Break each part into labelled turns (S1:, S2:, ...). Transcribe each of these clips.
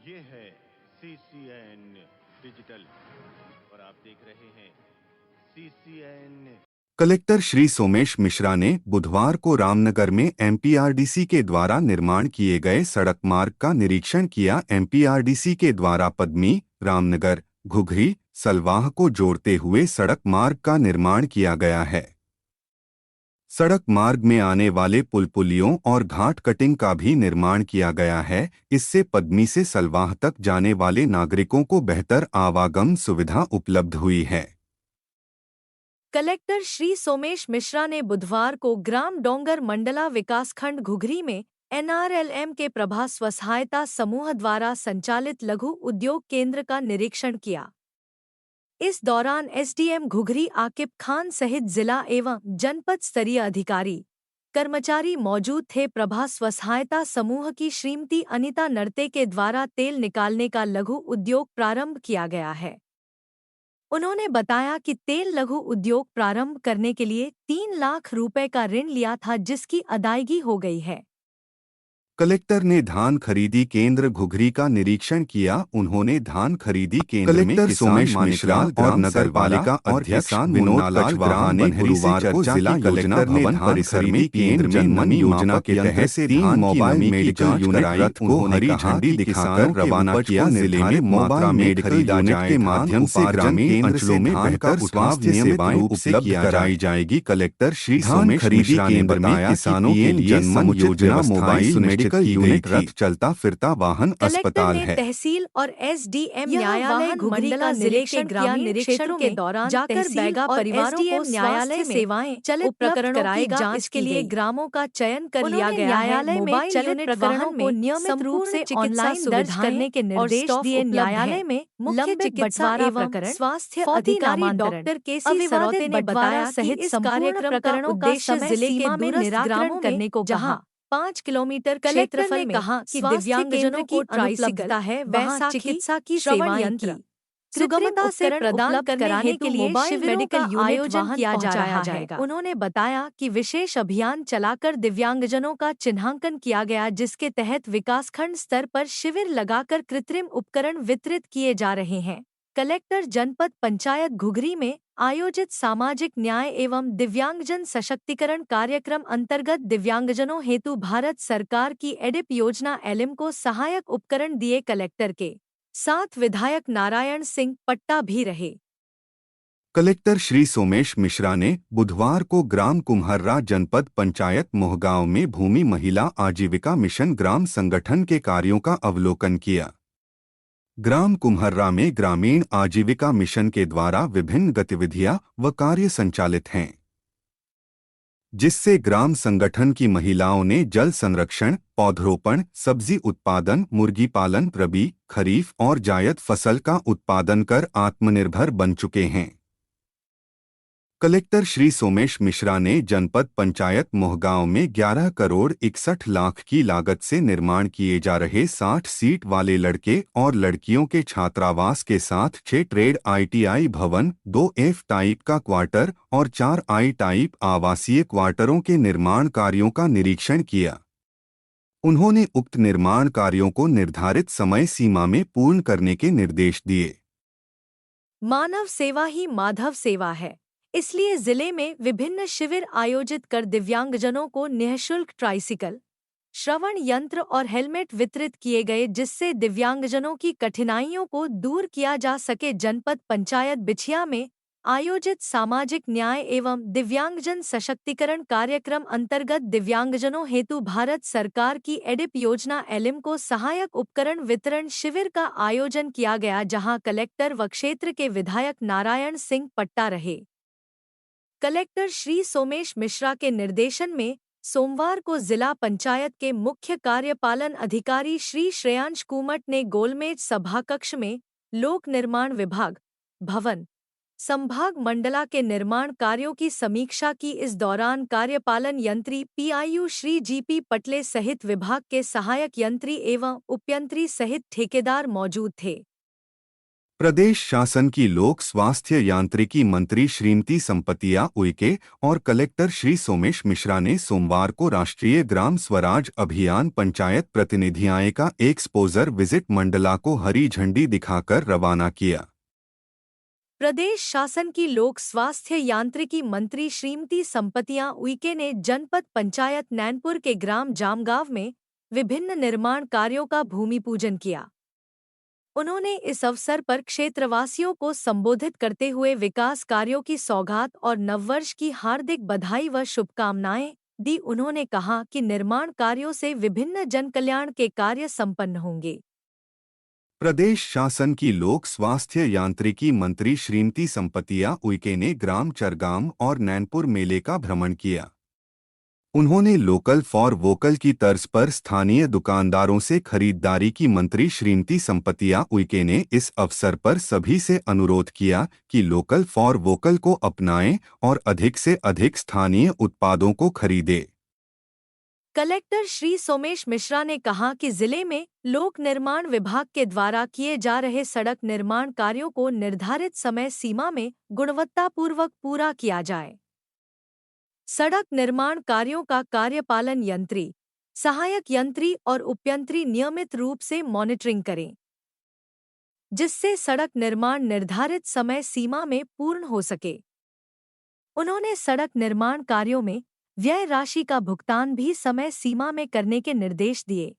S1: ये है CCN digital और आप देख रहे हैं CCN।
S2: कलेक्टर श्री सोमेश मिश्रा ने बुधवार को रामनगर में एमपीआरडीसी के द्वारा निर्माण किए गए सड़क मार्ग का निरीक्षण किया। एमपीआरडीसी के द्वारा पद्मी, रामनगर, घुघरी, सलवाह को जोड़ते हुए सड़क मार्ग का निर्माण किया गया है। सड़क मार्ग में आने वाले पुल पुलियों और घाट कटिंग का भी निर्माण किया गया है। इससे पद्मी से सलवाह तक जाने वाले नागरिकों को बेहतर आवागमन सुविधा उपलब्ध हुई है।
S3: कलेक्टर श्री सोमेश मिश्रा ने बुधवार को ग्राम डोंगर मंडला विकासखंड घुघरी में NRLM के प्रभा स्वसहायता समूह द्वारा संचालित लघु उद्योग केंद्र का निरीक्षण किया। इस दौरान SDM घुघरी आकिब खान सहित जिला एवं जनपद स्तरीय अधिकारी, कर्मचारी मौजूद थे। प्रभा स्वसहायता समूह की श्रीमती अनिता नरते के द्वारा तेल निकालने का लघु उद्योग प्रारंभ किया गया है। उन्होंने बताया कि तेल लघु उद्योग प्रारंभ करने के लिए 3 लाख रुपए का ऋण लिया था, जिसकी अदायगी हो गई है।
S2: कलेक्टर ने धान खरीदी केंद्र घुघरी का निरीक्षण किया। उन्होंने धान खरीदी केंद्र में
S3: कलेक्टर
S2: सोमेश मिश्रा और नगर पालिका अध्यक्ष विनोद कछवाहा ने गुरुवार को जिला कलेक्टर ने धान खरीदी केंद्र में नमी योजना के तहत 3 मोबाइल मेडिकल यूनिट रथ को हरी झंडी दिखाकर रवाना किया। जिले में मोबाइल मेडिकल यूनिट के माध्यम से ग्रामीण अंचलों में बेहतर स्वास्थ्य सेवाएं उपलब्ध कराई जाएगी। कलेक्टर श्री सोमेश मिश्रा ने बताया किसानों के लिए जन योजना मोबाइल मेडिकल यूनिट रथ चलता फिरता वाहन अस्पताल है।
S3: तहसील और SDM न्यायालय घुघरी का जिले के ग्रामीण क्षेत्रों के दौरान जाकर बैगा परिवारों को न्यायालय सेवाएं चलित प्रकरणों कराए जांच के लिए ग्रामों का चयन कर लिया गया। न्यायालय में चलित प्रकरणों को नियमित रूप से ऑनलाइन दर्ज करने के निर्देश दिए। न्यायालय में मुख्य चिकित्सा एवं स्वास्थ्य अधिकारी डॉक्टर KC सरोते ने बताया सहित इस कार्यक्रम का उद्देश्य जिले के दूरस्थ ग्रामों करने को जहां 5 किलोमीटर क्षेत्रफल में कहा कि दिव्यांगजनों को ट्राइसिकल है, वहां चिकित्सा की सेवाएं की सुगमता से प्रदान कराने के लिए शिविरों का आयोजन किया जा रहा है। उन्होंने बताया कि विशेष अभियान चलाकर दिव्यांगजनों का चिन्हांकन किया गया, जिसके तहत विकासखंड स्तर पर शिविर लगाकर कृत्रिम उपकरण वितरित किए जा रहे हैं। कलेक्टर जनपद पंचायत घुघरी में आयोजित सामाजिक न्याय एवं दिव्यांगजन सशक्तिकरण कार्यक्रम अंतर्गत दिव्यांगजनों हेतु भारत सरकार की एडिप योजना एलिम को सहायक उपकरण दिए। कलेक्टर के साथ विधायक नारायण सिंह पट्टा भी रहे।
S2: कलेक्टर श्री सोमेश मिश्रा ने बुधवार को ग्राम कुम्हर्रा जनपद पंचायत मोहगांव में भूमि महिला आजीविका मिशन ग्राम संगठन के कार्यों का अवलोकन किया। ग्राम कुम्हर्रा में ग्रामीण आजीविका मिशन के द्वारा विभिन्न गतिविधियां व कार्य संचालित हैं, जिससे ग्राम संगठन की महिलाओं ने जल संरक्षण, पौधरोपण, सब्जी उत्पादन, मुर्गी पालन, रबी, खरीफ और जायद फसल का उत्पादन कर आत्मनिर्भर बन चुके हैं। कलेक्टर श्री सोमेश मिश्रा ने जनपद पंचायत मोहगांव में 11 करोड़ 61 लाख की लागत से निर्माण किए जा रहे 60 सीट वाले लड़के और लड़कियों के छात्रावास के साथ 6 ट्रेड ITI भवन, 2 F टाइप का क्वार्टर और 4 I टाइप आवासीय क्वार्टरों के निर्माण कार्यों का निरीक्षण किया। उन्होंने उक्त निर्माण कार्यों को निर्धारित समय सीमा में पूर्ण करने के निर्देश दिए।
S3: मानव सेवा ही माधव सेवा है, इसलिए जिले में विभिन्न शिविर आयोजित कर दिव्यांगजनों को निःशुल्क ट्राइसिकल, श्रवण यंत्र और हेलमेट वितरित किए गए, जिससे दिव्यांगजनों की कठिनाइयों को दूर किया जा सके। जनपद पंचायत बिछिया में आयोजित सामाजिक न्याय एवं दिव्यांगजन सशक्तिकरण कार्यक्रम अंतर्गत दिव्यांगजनों हेतु भारत सरकार की एडिप योजना एलिम को सहायक उपकरण वितरण शिविर का आयोजन किया गया, जहां कलेक्टर व क्षेत्र के विधायक नारायण सिंह पट्टा रहे। कलेक्टर श्री सोमेश मिश्रा के निर्देशन में सोमवार को जिला पंचायत के मुख्य कार्यपालन अधिकारी श्री श्रेयांश कुमट ने गोलमेज सभाकक्ष में लोक निर्माण विभाग, भवन, संभाग मंडला के निर्माण कार्यों की समीक्षा की। इस दौरान कार्यपालन यंत्री PIU श्री GP पटले सहित विभाग के सहायक यंत्री एवं उपयंत्री सहित ठेकेदार मौजूद थे।
S2: प्रदेश शासन की लोक स्वास्थ्य यांत्रिकी मंत्री श्रीमती संपतिया उइके और कलेक्टर श्री सोमेश मिश्रा ने सोमवार को राष्ट्रीय ग्राम स्वराज अभियान पंचायत प्रतिनिधियां का एक्सपोजर विजिट मंडला को हरी झंडी दिखाकर रवाना किया।
S3: प्रदेश शासन की लोक स्वास्थ्य यांत्रिकी मंत्री श्रीमती संपतिया उइके ने जनपद पंचायत नैनपुर के ग्राम जामगांव में विभिन्न निर्माण कार्यों का भूमि पूजन किया। उन्होंने इस अवसर पर क्षेत्रवासियों को संबोधित करते हुए विकास कार्यों की सौगात और नववर्ष की हार्दिक बधाई व शुभकामनाएं दी। उन्होंने कहा कि निर्माण कार्यों से विभिन्न जनकल्याण के कार्य संपन्न होंगे।
S2: प्रदेश शासन की लोक स्वास्थ्य यांत्रिकी मंत्री श्रीमती संपतिया उइके ने ग्राम चरगाम और नैनपुर मेले का भ्रमण किया। उन्होंने लोकल फॉर वोकल की तर्ज पर स्थानीय दुकानदारों से खरीदारी की। मंत्री श्रीमती संपतिया उइके ने इस अवसर पर सभी से अनुरोध किया कि लोकल फॉर वोकल को अपनाएं और अधिक से अधिक स्थानीय उत्पादों को खरीदें।
S3: कलेक्टर श्री सोमेश मिश्रा ने कहा कि जिले में लोक निर्माण विभाग के द्वारा किए जा रहे सड़क निर्माण कार्यों को निर्धारित समय सीमा में गुणवत्तापूर्वक पूरा किया जाए। सड़क निर्माण कार्यों का कार्यपालन यंत्री, सहायक यंत्री और उपयंत्री नियमित रूप से मॉनिटरिंग करें, जिससे सड़क निर्माण निर्धारित समय सीमा में पूर्ण हो सके। उन्होंने सड़क निर्माण कार्यों में व्यय राशि का भुगतान भी समय सीमा में करने के निर्देश दिए।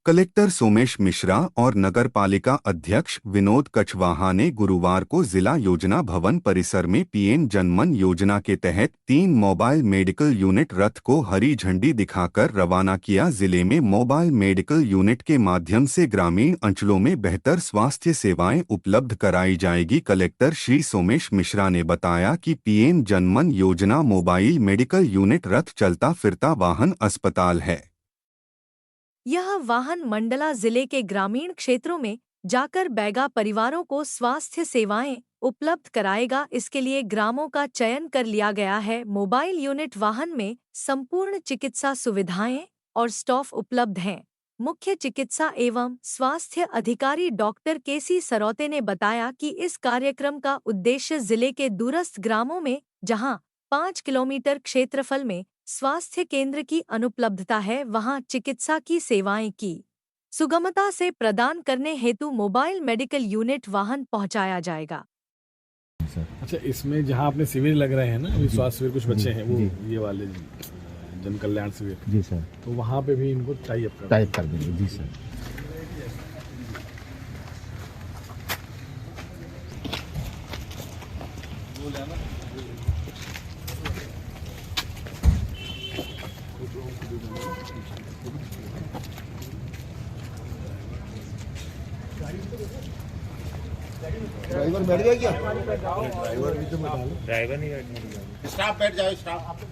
S2: कलेक्टर सोमेश मिश्रा और नगरपालिका अध्यक्ष विनोद कछवाहा ने गुरुवार को जिला योजना भवन परिसर में पीएम जनमन योजना के तहत 3 मोबाइल मेडिकल यूनिट रथ को हरी झंडी दिखाकर रवाना किया। जिले में मोबाइल मेडिकल यूनिट के माध्यम से ग्रामीण अंचलों में बेहतर स्वास्थ्य सेवाएं उपलब्ध कराई जाएगी। कलेक्टर श्री सोमेश मिश्रा ने बताया कि पीएम जनमन योजना मोबाइल मेडिकल यूनिट रथ चलता फिरता वाहन अस्पताल है।
S3: यह वाहन मंडला जिले के ग्रामीण क्षेत्रों में जाकर बैगा परिवारों को स्वास्थ्य सेवाएं उपलब्ध कराएगा। इसके लिए ग्रामों का चयन कर लिया गया है। मोबाइल यूनिट वाहन में संपूर्ण चिकित्सा सुविधाएं और स्टाफ उपलब्ध हैं। मुख्य चिकित्सा एवं स्वास्थ्य अधिकारी डॉक्टर केसी सरौते ने बताया कि इस कार्यक्रम का उद्देश्य जिले के दूरस्थ ग्रामों में, जहां 5 किलोमीटर क्षेत्रफल में स्वास्थ्य केंद्र की अनुपलब्धता है, वहां चिकित्सा की सेवाएं की सुगमता से प्रदान करने हेतु मोबाइल मेडिकल यूनिट वाहन पहुंचाया जाएगा।
S4: अच्छा, इसमें जहां अपने शिविर लग रहे हैं ना, अभी स्वास्थ्य शिविर कुछ बच्चे हैं, वो ये वाले जन कल्याण शिविर,
S5: जी सर,
S4: तो वहां पे भी इनको टाइप
S5: कर देंगे। जी सर। ड्राइवर बैठ गया क्या?
S4: ड्राइवर भी तो बता लो।
S1: ड्राइवर नहीं बैठने
S5: स्टाफ बैठ जाओ, स्टाफ।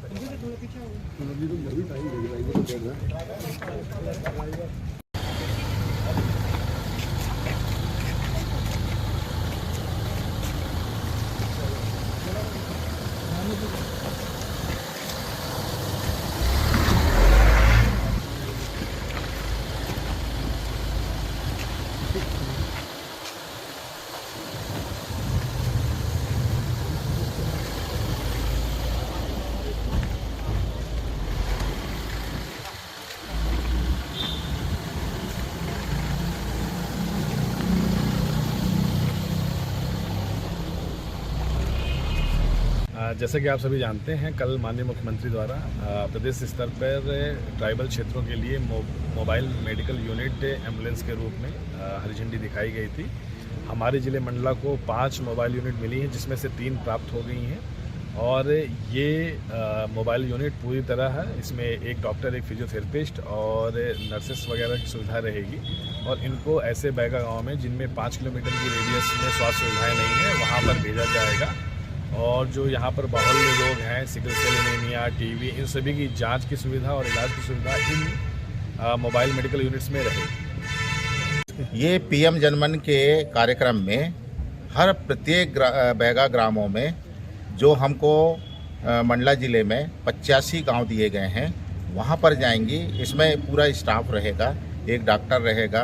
S4: जैसे कि आप सभी जानते हैं, कल माननीय मुख्यमंत्री द्वारा प्रदेश स्तर पर ट्राइबल क्षेत्रों के लिए मोबाइल मेडिकल यूनिट एम्बुलेंस के रूप में हरी झंडी दिखाई गई थी। हमारे ज़िले मंडला को 5 मोबाइल यूनिट मिली हैं, जिसमें से 3 प्राप्त हो गई हैं। और ये मोबाइल यूनिट पूरी तरह है, इसमें एक डॉक्टर, एक फिजियोथेरेपिस्ट और नर्सेस वगैरह की सुविधा रहेगी। और इनको ऐसे बैगा गाँव में जिनमें 5 किलोमीटर की रेडियस में स्वास्थ्य सुविधाएँ नहीं हैं, वहाँ पर भेजा जाएगा। और जो यहाँ पर बाहुल्य रोग हैं, सिकल सेल एनीमिया, टीबी, इन सभी की जांच की सुविधा और इलाज की सुविधा इन मोबाइल मेडिकल यूनिट्स में रहेगी।
S5: ये पीएम जनमन के कार्यक्रम में हर प्रत्येक बैगा ग्रामों में जो हमको मंडला ज़िले में 85 गांव दिए गए हैं, वहाँ पर जाएंगी। इसमें पूरा स्टाफ रहेगा, एक डॉक्टर रहेगा,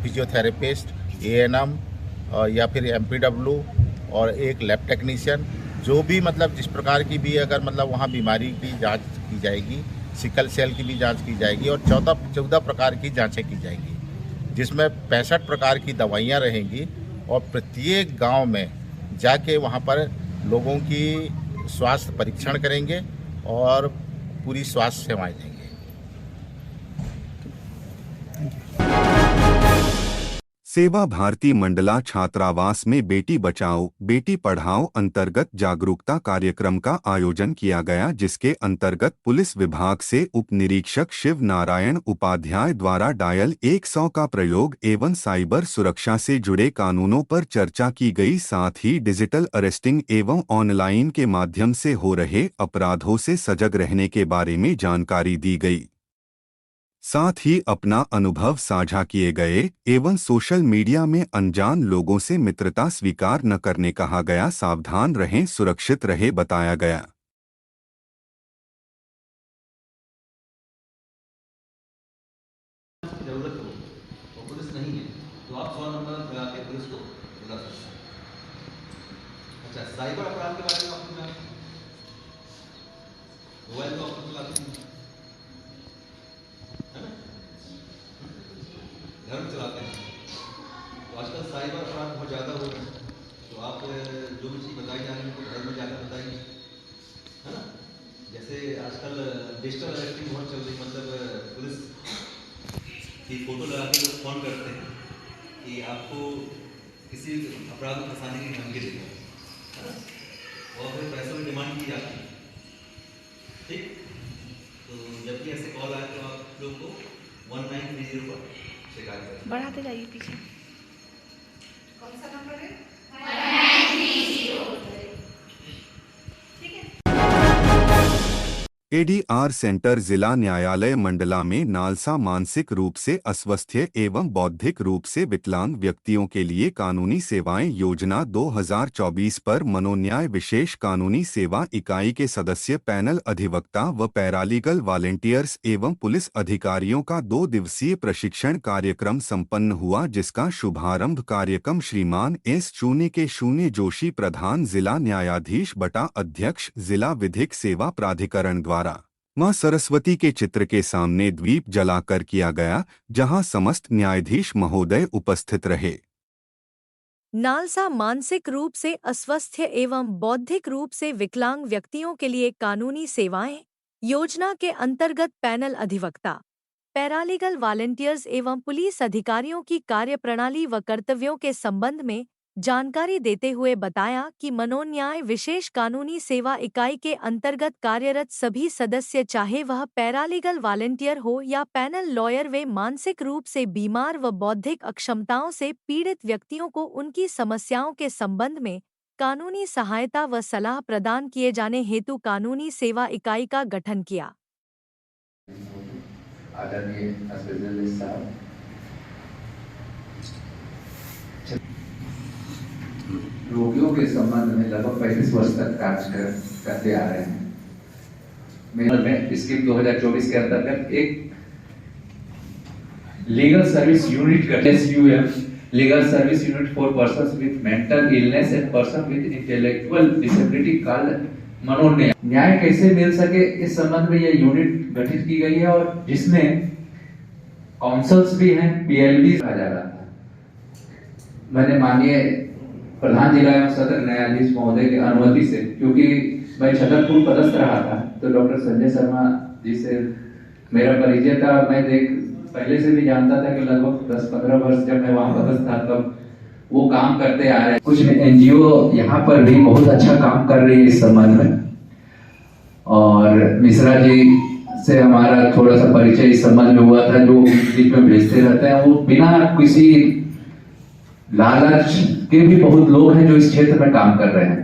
S5: फिजियोथेरेपिस्ट, एएनएम या फिर एमपीडब्ल्यू और एक लैब टेक्नीशियन। जो भी मतलब जिस प्रकार की भी अगर मतलब वहाँ बीमारी की जांच की जाएगी, सिकल सेल की भी जांच की जाएगी और 14 प्रकार की जांचें की जाएंगी, जिसमें 65 प्रकार की दवाइयाँ रहेंगी। और प्रत्येक गांव में जाके वहाँ पर लोगों की स्वास्थ्य परीक्षण करेंगे और पूरी स्वास्थ्य सेवाएं देंगे।
S2: सेवा भारती मंडला छात्रावास में बेटी बचाओ बेटी पढ़ाओ अंतर्गत जागरूकता कार्यक्रम का आयोजन किया गया, जिसके अंतर्गत पुलिस विभाग से उप निरीक्षक शिव नारायण उपाध्याय द्वारा डायल 100 का प्रयोग एवं साइबर सुरक्षा से जुड़े कानूनों पर चर्चा की गई। साथ ही डिजिटल अरेस्टिंग एवं ऑनलाइन के माध्यम से हो रहे अपराधों से सजग रहने के बारे में जानकारी दी गई। साथ ही अपना अनुभव साझा किए गए एवं सोशल मीडिया में अनजान लोगों से मित्रता स्वीकार न करने कहा गया। सावधान रहें, सुरक्षित रहे बताया गया।
S6: जरूरत हो और पुलिस नहीं है तो आप 100 नंबर लगा के पुलिस को बुला सकते हैं। अच्छा, साइबर अपराध के बारे में आपको क्या, मोबाइल को आपको चलाते हैं, है ना, घर में चलाते हैं, तो आजकल साइबर अपराध बहुत ज़्यादा हो रहे हैं। तो आप जो भी चीज़ बताई जा रही है तो घर में जाकर बताइए, है ना। जैसे आजकल डिजिटल अरेस्टिंग बहुत चल रही, मतलब पुलिस की फ़ोटो लगा के लोग फ़ोन करते हैं कि आपको किसी अपराध में फंसाने की धमकी देगा, है ना, और फिर पैसों की डिमांड की जाती है। ठीक, तो जब भी ऐसे कॉल आए तो आप लोग को 1930 पर शिकायत करें।
S7: बढ़ाते जाइए पीछे।
S8: कौन सा नंबर है?
S2: एडीआर सेंटर जिला न्यायालय मंडला में नालसा मानसिक रूप से अस्वस्थ एवं बौद्धिक रूप से विकलांग व्यक्तियों के लिए कानूनी सेवाएं योजना 2024 पर मनोन्याय विशेष कानूनी सेवा इकाई के सदस्य, पैनल अधिवक्ता व पैरालीगल वॉलंटियर्स एवं पुलिस अधिकारियों का 2 दिवसीय प्रशिक्षण कार्यक्रम संपन्न हुआ, जिसका शुभारंभ कार्यक्रम श्रीमान एस शून्य के शून्य जोशी, प्रधान जिला न्यायाधीश बटा अध्यक्ष जिला विधिक सेवा प्राधिकरण द्वारा मां सरस्वती के चित्र के सामने द्वीप जलाकर किया गया, जहां समस्त न्यायाधीश महोदय उपस्थित रहे।
S3: नालसा मानसिक रूप से अस्वस्थ एवं बौद्धिक रूप से विकलांग व्यक्तियों के लिए कानूनी सेवाएं योजना के अंतर्गत पैनल अधिवक्ता, पैरालीगल वॉलंटियर्स एवं पुलिस अधिकारियों की कार्यप्रणाली व कर्तव्यों के संबंध में जानकारी देते हुए बताया कि मनोन्याय विशेष कानूनी सेवा इकाई के अंतर्गत कार्यरत सभी सदस्य, चाहे वह पैरालीगल वॉलंटियर हो या पैनल लॉयर, वे मानसिक रूप से बीमार व बौद्धिक अक्षमताओं से पीड़ित व्यक्तियों को उनकी समस्याओं के संबंध में कानूनी सहायता व सलाह प्रदान किए जाने हेतु कानूनी सेवा इकाई का गठन किया।
S7: रोगियों के संबंध में लगभग 35 वर्ष तक कार्य करते आ रहे हैं। में स्कीम 2024 के अंतर्गत एक लीगल सर्विस यूनिट का SUM legal service unit for persons with mental illness and person with intellectual disability called Manonyay. न्याय कैसे मिल सके इस संबंध में यह यूनिट गठित की गई है और जिसमें काउंसिल्स भी हैं, PLB कहा जा रहा था। मैंने माननीय प्रधान जिला एवं सत्र न्यायाधीश महोदय की अनुमति से, क्योंकि मैं छतरपुर पदस्थ रहा था, तो डॉक्टर संजय शर्मा जी से मेरा परिचय था। मैं पहले से भी जानता था कि लगभग 10-15 वर्ष जब मैं वहाँ पदस्थ था तब वो काम करते आ रहे हैं। कुछ NGO यहाँ पर भी बहुत अच्छा काम कर रही है इस संबंध में, और मिश्रा जी से हमारा थोड़ा सा परिचय इस संबंध में हुआ था, जो बीच में भेजते रहते हैं। वो बिना किसी लालच के भी बहुत लोग हैं जो इस क्षेत्र में काम कर रहे हैं।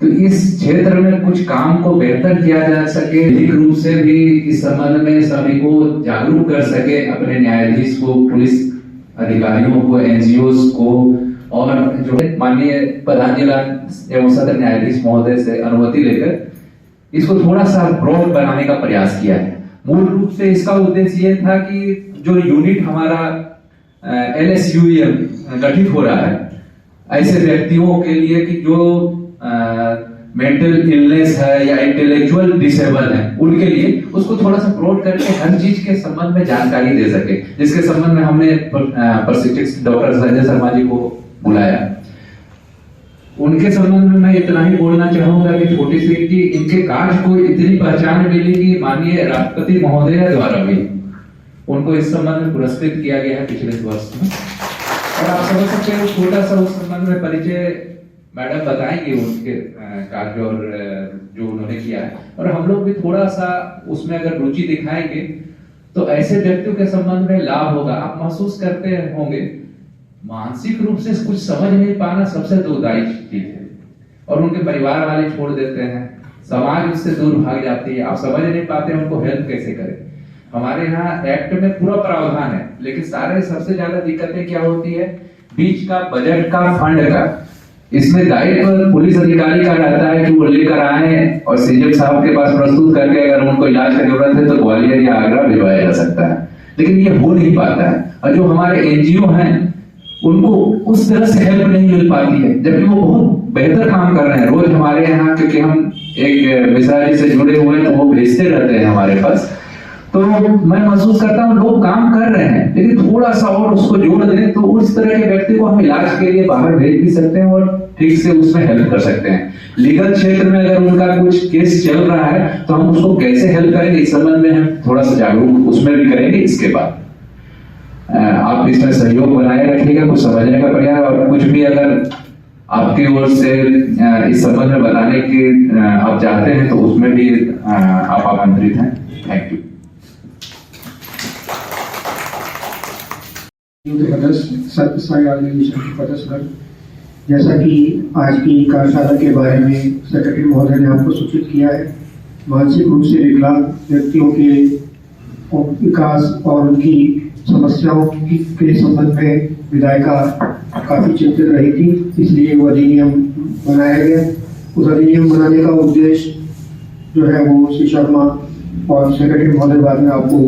S7: तो इस क्षेत्र में कुछ काम को बेहतर किया जा सके, विधिक रूप से भी इस संबंध में सभी को जागरूक कर सके, अपने न्यायाधीश को, पुलिस अधिकारियों को, NGOs को, और जो माननीय प्रधान जिला एवं सत्र न्यायाधीश महोदय से अनुमति लेकर इसको थोड़ा सा ब्रॉड बनाने का प्रयास किया है। मूल रूप से इसका उद्देश्य ये था कि जो यूनिट हमारा LSUM गठित हो रहा है ऐसे व्यक्तियों के लिए कि जो मेंटल इलनेस है या इंटेलेक्चुअल डिसेबल है, उनके लिए उसको थोड़ा सा ब्रॉड करके हर चीज के संबंध में जानकारी दे सके, जिसके संबंध में हमने प्रशिक्षक डॉक्टर संजय शर्मा जी को बुलाया। उनके संबंध में मैं इतना ही बोलना चाहूंगा कि छोटी सी कि इनके कार्य को इतनी पहचान मिली कि माननीय राष्ट्रपति महोदय द्वारा भी उनको इस संबंध में पुरस्कृत किया गया है पिछले वर्ष में। और आप समझ सकते हैं छोटा सा उस संबंध में परिचय मैडम बताएंगे उनके कार्य और जो उन्होंने किया है, और हम लोग भी थोड़ा सा उसमें अगर रुचि दिखाएंगे तो ऐसे व्यक्तियों के संबंध में लाभ होगा। आप महसूस करते होंगे मानसिक रूप से कुछ समझ नहीं पाना सबसे दुखदायी चीज है, और उनके परिवार वाले छोड़ देते हैं, समाज उससे दूर भाग जाती है, आप समझ नहीं पाते उनको हेल्प कैसे करें। हमारे यहाँ एक्ट में पूरा प्रावधान है, लेकिन सारे सबसे ज्यादा दिक्कतें क्या होती है, बीच का बजट का, फंड का। इसमें दायित्व पुलिस अधिकारी का रहता है कि वो लेकर आए और सीएम साहब के पास प्रस्तुत करके अगर उनको इलाज की जरूरत है तो ग्वालियर या आगरा भिजवाया जा सकता है, लेकिन ये हो नहीं पाता है। और जो हमारे NGO हैं उनको उस तरह से हेल्प नहीं मिल पाती है, जबकि वो बहुत बेहतर काम कर रहे हैं। रोज हमारे यहाँ, क्योंकि हम एक मिश्रा जी से जुड़े हुए हैं तो वो भेजते रहते हैं हमारे पास, तो मैं महसूस करता हूँ लोग काम कर रहे हैं, लेकिन थोड़ा सा और उसको जोड़ दें तो उस तरह के व्यक्ति को हम इलाज के लिए बाहर भेज भी सकते हैं और ठीक से उसमें हेल्प कर सकते हैं। लीगल क्षेत्र में अगर उनका कुछ केस चल रहा है तो हम उसको कैसे हेल्प करेंगे इस संबंध में हम थोड़ा सा जागरूक उसमें भी करेंगे। इसके बाद आप इसमें सहयोग बनाए रखिएगा, कुछ समझने का प्रयास, और कुछ भी अगर आपकी ओर से इस संबंध में बताने की आप चाहते हैं तो उसमें भी आप आमंत्रित हैं। Thank you.
S9: जैसा कि आज की कार्यशाला के बारे में सेक्रेटरी महोदय ने आपको सूचित किया है, मानसिक रूप से विकलांग व्यक्तियों के विकास और उनकी समस्याओं के संबंध में विधायिका काफ़ी चिंतित रही थी, इसलिए वो अधिनियम बनाया गया। उस अधिनियम बनाने का उद्देश्य जो है वो श्री शर्मा और सेक्रेटरी महोदय बाद में आपको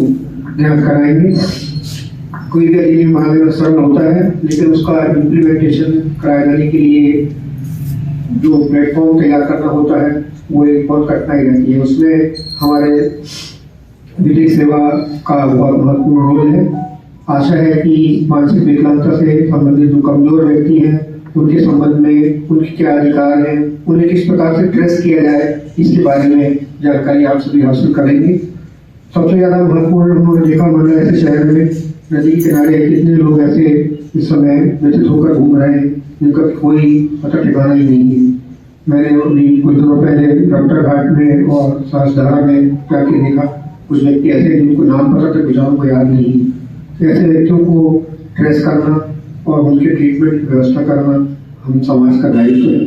S9: ज्ञात कराएंगे। कोई भी अधिनियम बनाने में सरल होता है, लेकिन उसका इम्प्लीमेंटेशन कराए जाने के लिए जो प्लेटफॉर्म तैयार करना होता है वो एक बहुत कठिनाई रहती है। उसमें हमारे विधिक सेवा का बहुत महत्वपूर्ण रोल है। आशा है कि मानसिक विकलांगता से संबंधित जो कमजोर व्यक्ति हैं उनके संबंध में उनके क्या अधिकार हैं, उन्हें किस प्रकार से ट्रेस किया जाए, इसके बारे में जानकारी आप सभी हासिल करेंगे। सबसे ज़्यादा महत्वपूर्ण उन्होंने देखा मंडल ऐसे शहर में नदी के किनारे कितने लोग ऐसे इस समय व्यतीत होकर घूम रहे हैं जिनका कोई पता ठिकाना ही नहीं है। मैंने अभी कुछ दिनों पहले डॉक्टर घाट में और सासधारा में जाके देखा, कुछ व्यक्ति ऐसे जिनको नाम पता था, बेचारों को याद नहीं है। ऐसे व्यक्तियों को ट्रेस करना और उनके ट्रीटमेंट की व्यवस्था करना हम समाज का दायित्व है।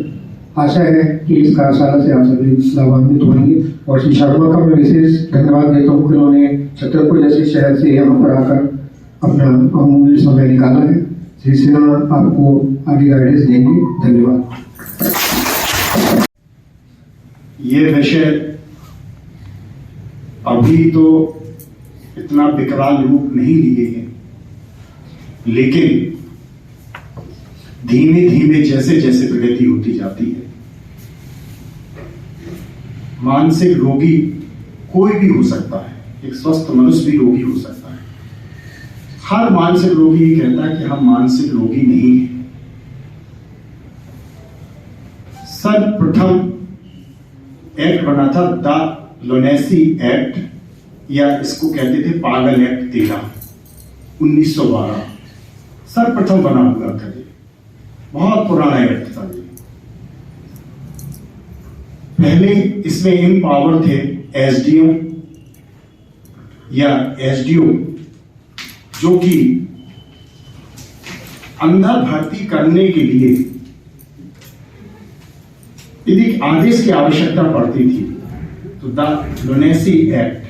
S9: आशा है कि इस कार्यशाला से आप सभी लाभान्वित होंगे और श्री शर्मा का मैं विशेष धन्यवाद देता हूँ कि उन्होंने छतरपुर जैसे शहर से यहाँ पर आकर अपना अमूल्य समय निकाला है। श्री सिन्हा आपको आगे गाइडेंस देंगे। धन्यवाद।
S10: ये विषय अभी तो इतना विकराल रूप नहीं लिए हैं, लेकिन धीमे धीमे जैसे जैसे प्रगति होती जाती है, मानसिक रोगी कोई भी हो सकता है, एक स्वस्थ मनुष्य भी रोगी हो सकता है। हर मानसिक रोगी ये कहता है कि हम मानसिक रोगी नहीं हैं। सर्वप्रथम एक्ट बना था द लुनेसी एक्ट, या इसको कहते थे पागल एक्ट 13, 1912 सर्वप्रथम बना हुआ था। ये बहुत पुराना एक्ट था। ये पहले इसमें इन पावर थे एसडीएम या एसडीओ, जो कि अंदर भर्ती करने के लिए यदि आदेश की आवश्यकता पड़ती थी तो द लुनेसी एक्ट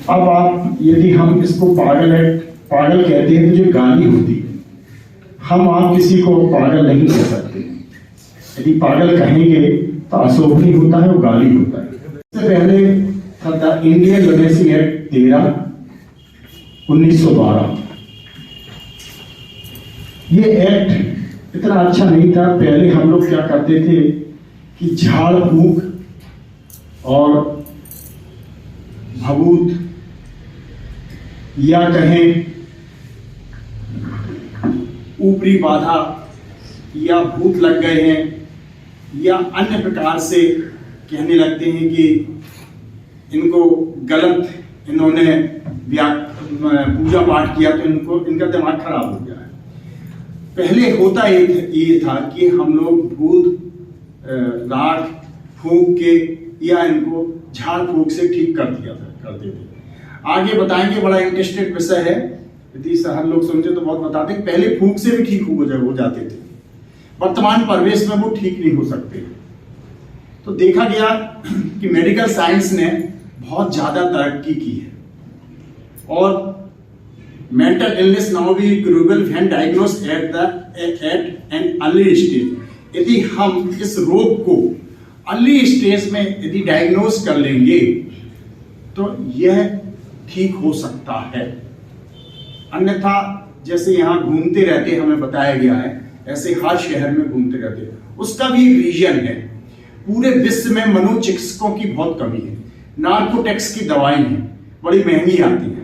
S10: अब आप यदि हम इसको पागल कहते हैं तो जो गाली होती है, हम आप किसी को पागल नहीं कह सकते। यदि पागल कहेंगे तो अशोभनीय होता है, वो गाली होता है। इससे पहले था इंडियन लुनेसी एक्ट 13, 1912। ये एक्ट इतना अच्छा नहीं था। पहले हम लोग क्या करते थे कि झाड़ फूंक और भभूत या कहें ऊपरी बाधा या भूत लग गए हैं या अन्य प्रकार से कहने लगते हैं कि इनको गलत इन्होंने पूजा पाठ किया तो इनका दिमाग खराब हो गया है। पहले होता ये था कि हम लोग भूत राख फूंक के या इनको झाड़ फूंक से ठीक करते थे। आगे बताएंगे, बड़ा इंटरेस्टेड विषय है, यदि हम लोग समझे तो बहुत बताते हैं। पहले फूंक से भी ठीक हो जाते थे, वर्तमान परिवेश में वो ठीक नहीं हो सकते। तो देखा गया कि मेडिकल साइंस ने बहुत ज्यादा तरक्की की है और mental illness now be curable when diagnosed at an early stage. यदि हम इस रोग को अर्ली स्टेज में यदि डायग्नोस कर लेंगे तो यह ठीक हो सकता है। अन्यथा जैसे यहाँ घूमते रहते हमें बताया गया है, ऐसे हर शहर में घूमते रहते हैं। उसका भी एक रीजन है। पूरे विश्व में मनोचिकित्सकों की बहुत कमी है। नार्कोटिक्स की दवाएं हैं, बड़ी महंगी आती है।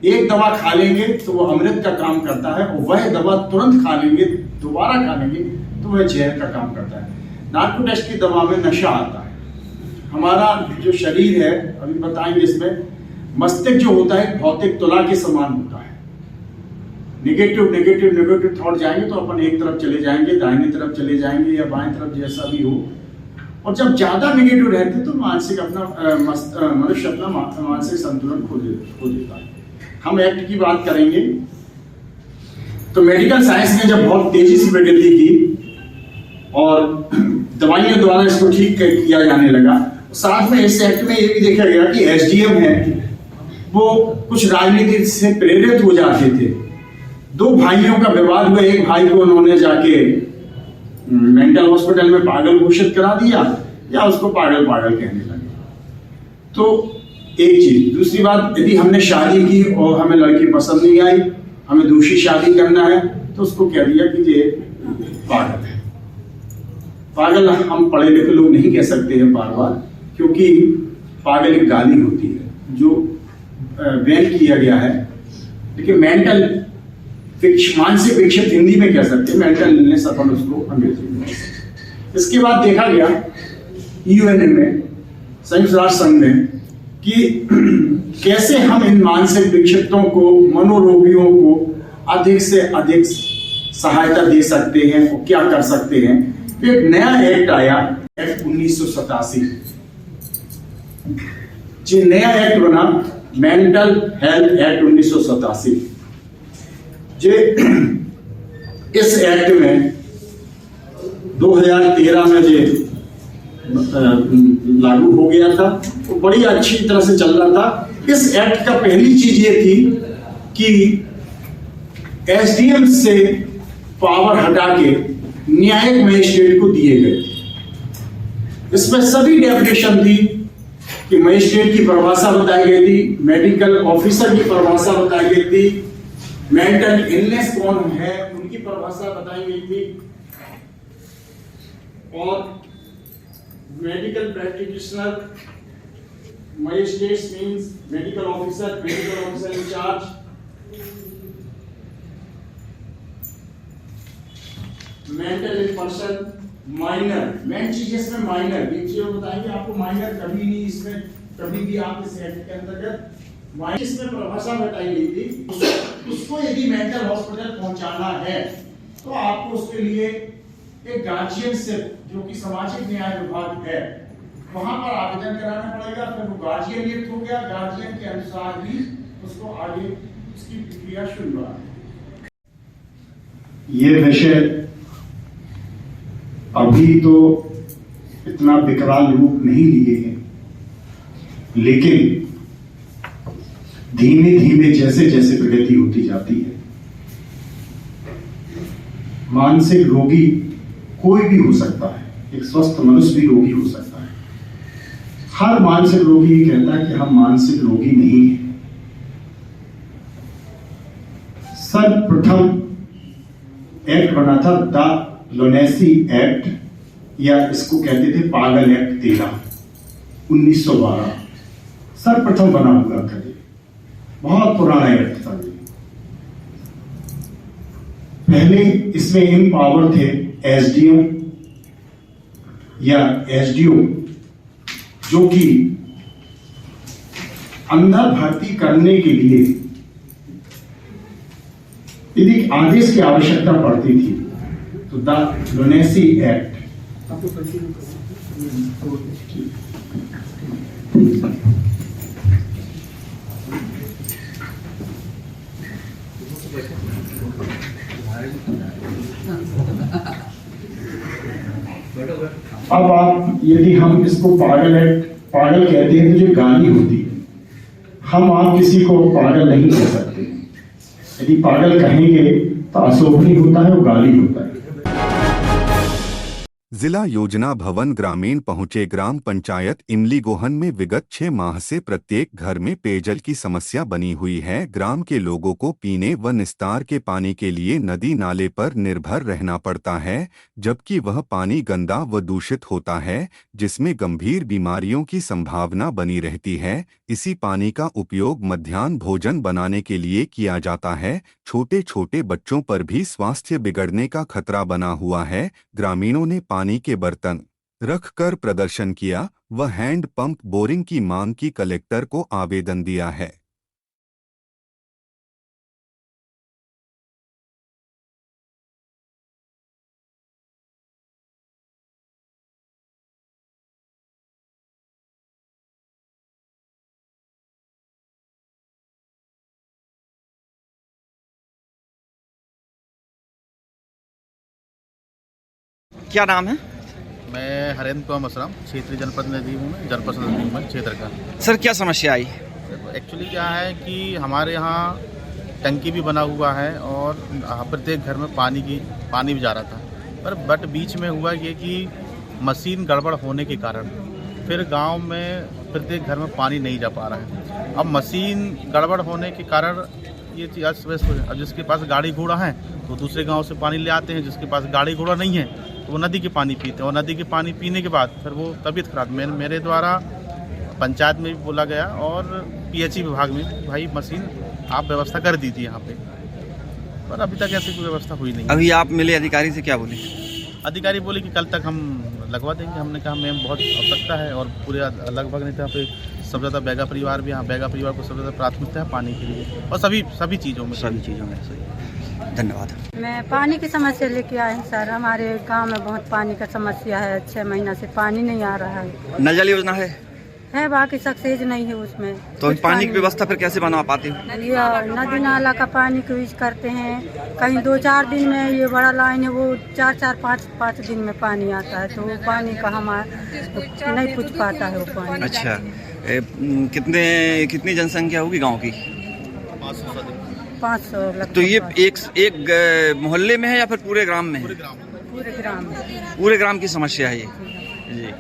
S10: एक दवा खा लेंगे तो वो अमृत का काम करता है और वह दवा तुरंत खा लेंगे, दोबारा खा लेंगे तो वह जहर का काम करता है। नार्कोटिक्स की दवा में नशा आता है। हमारा जो शरीर है, अभी बताएंगे इसमें, मस्तिष्क जो होता है भौतिक तुला के समान होता है। नेगेटिव थॉट जाएंगे तो अपन एक तरफ चले जाएंगे, दाहिनी तरफ चले जाएंगे या बाएं तरफ, जैसा भी हो। और जब ज्यादा नेगेटिव रहते तो मानसिक मनुष्य अपना मानसिक संतुलन खो देता है। हम एक्ट की बात करेंगे तो मेडिकल साइंस ने जब बहुत तेजी से प्रगति की और दवाइयों द्वारा इसको ठीक किया जाने लगा, साथ में इस एक्ट में ये भी देखा गया कि एसडीएम है वो कुछ राजनीति से प्रेरित हो जाते थे। दो भाइयों का विवाद हुआ, एक भाई को उन्होंने जाके मेंटल हॉस्पिटल में पागल घोषित करा दिया या उसको पागल कहने लगे। तो एक चीज। दूसरी बात, यदि हमने शादी की और हमें लड़की पसंद नहीं आई, हमें दूसरी शादी करना है, तो उसको कह दिया कि ये पागल है। पागल हम पढ़े लिखे लोग नहीं कह सकते हैं बार बार, क्योंकि पागल एक गाली होती है जो बैन किया गया है। देखिए मेंटल मानसिक विक्षिप्त हिंदी में कह सकते हैं, मेंटल इलनेस अपन उसको अंग्रेजी में। इसके बाद देखा गया यूएनए में, संयुक्त राष्ट्र संघ में, कि कैसे हम इन मानसिक विक्षिप्तों को, मनोरोगियों को अधिक से अधिक सहायता दे सकते हैं और क्या कर सकते हैं। तो एक नया एक्ट आया, एक्ट 1987। जो नया एक्ट बना मेंटल हेल्थ एक्ट 1987। जो इस एक्ट में 2013 में जो लागू हो गया था, वो बड़ी अच्छी तरह से चल रहा था। इस एक्ट का पहली चीज ये थी कि एसडीएम से पावर हटा के न्यायिक मजिस्ट्रेट को दिए गए। इसमें सभी डेफिनेशन थी कि मजिस्ट्रेट की परिभाषा बताई गई थी, मेडिकल ऑफिसर की परिभाषा बताई गई थी, मेंटल इलनेस कौन है उनकी परिभाषा बताई गई थी, और medical practitioner, magistrate means medical officer in charge, mental person, minor. Main चीज इसमें माइनर, देखिए बताएंगे आपको, माइनर कभी नहीं इसमें, कभी भी आप इस एक्ट के अंतर्गत माइनर इसमें परिभाषा बताई गई थी। उसको यदि मेंटल हॉस्पिटल पहुंचाना है तो आपको उसके लिए एक गार्जियन से, जो कि सामाजिक न्याय विभाग है, वहां पर आवेदन कराना पड़ेगा। फिर वो गार्जियन नियुक्त हो गया, गार्जियन के अनुसार ही उसको आगे उसकी प्रक्रिया शुरू हुआ। ये विषय अभी तो इतना विकराल रूप नहीं लिए हैं, लेकिन धीमे धीमे जैसे जैसे प्रगति होती जाती है, मानसिक रोगी कोई भी हो सकता है, एक स्वस्थ मनुष्य भी रोगी हो सकता है। हर मानसिक रोगी ये कहता है कि हम मानसिक रोगी नहीं हैं। सर्वप्रथम एक्ट बना था द लुनेसी एक्ट, या इसको कहते थे पागल एक्ट 13, 1912 सर्वप्रथम बना हुआ था। ये बहुत पुराना एक्ट था। पहले इसमें इन पावर थे एसडीएम या एसडीओ, जो कि अंदर भर्ती करने के लिए यदि आदेश की आवश्यकता पड़ती थी तो द लुनेसी एक्ट अब आप यदि हम इसको पागल कहते हैं तो ये गाली होती है। हम आप किसी को पागल नहीं कह सकते। यदि पागल कहेंगे तो अशोभनीय होता है, वो गाली होता है।
S2: जिला योजना भवन ग्रामीण पहुंचे ग्राम पंचायत इमली गोहन में विगत 6 माह से प्रत्येक घर में पेयजल की समस्या बनी हुई है। ग्राम के लोगों को पीने व निस्तार के पानी के लिए नदी नाले पर निर्भर रहना पड़ता है, जबकि वह पानी गंदा व दूषित होता है, जिसमें गंभीर बीमारियों की संभावना बनी रहती है। इसी पानी का उपयोग मध्याह्न भोजन बनाने के लिए किया जाता है। छोटे छोटे बच्चों पर भी स्वास्थ्य बिगड़ने का खतरा बना हुआ है। ग्रामीणों ने पानी के बर्तन रखकर प्रदर्शन किया व हैंड पंप बोरिंग की मांग की कलेक्टर को आवेदन दिया है।
S11: क्या नाम है?
S12: मैं हरेंद्र कुमार मसराम, क्षेत्रीय जनप्रतिनिधि हूँ, मैं जनप्रतिनिधि हूँ क्षेत्र का।
S11: सर क्या समस्या आई?
S12: एक्चुअली क्या है कि हमारे यहाँ टंकी भी बना हुआ है और प्रत्येक घर में पानी भी जा रहा था, बट बीच में हुआ ये कि मशीन गड़बड़ होने के कारण फिर गांव में प्रत्येक घर में पानी नहीं जा पा रहा है। अब मशीन गड़बड़ होने के कारण ये चीज़ अस्त व्यस्त हो जाए। अब जिसके पास गाड़ी घोड़ा है तो दूसरे गाँव से पानी ले आते हैं, जिसके पास गाड़ी घोड़ा नहीं है तो वो नदी के पानी पीते हैं, और नदी के पानी पीने के बाद फिर वो तबीयत खराब। मेरे द्वारा पंचायत में भी बोला गया और पीएचई विभाग में, भाई मशीन आप व्यवस्था कर दीजिए यहाँ पे, पर अभी तक ऐसी कोई व्यवस्था हुई नहीं।
S11: अभी आप मिले अधिकारी से, क्या बोले?
S12: अधिकारी बोले कि कल तक हम लगवा देंगे। हमने कहा मैम बहुत आवश्यकता है और पूरे लगभग नहीं था। यहाँ पे सबसे ज़्यादा बैगा परिवार भी, यहाँ बैगा परिवार को सबसे ज़्यादा प्राथमिकता है पानी के लिए और सभी चीज़ों में
S11: सही। धन्यवाद।
S13: मैं पानी की समस्या लेके आई हूँ सर। हमारे गांव में बहुत पानी का समस्या है, 6 महीना से पानी नहीं आ रहा है।
S11: नल जल योजना है
S13: बाकी सक्सेस नहीं है उसमें।
S11: तो पानी की व्यवस्था फिर कैसे बना पाते हो?
S13: ये नदी नाला का पानी को यूज करते हैं। कहीं 2-4 दिन में ये बड़ा लाइन है, वो 4-5 दिन में पानी आता है, तो वो पानी का हमारा नहीं पूछ पाता है वो पानी।
S11: अच्छा, कितनी जनसंख्या होगी गांव की?
S13: 500 लगभग।
S11: तो ये एक मोहल्ले में है या फिर पूरे ग्राम में?
S13: पूरे ग्राम
S11: की समस्या है ये जी।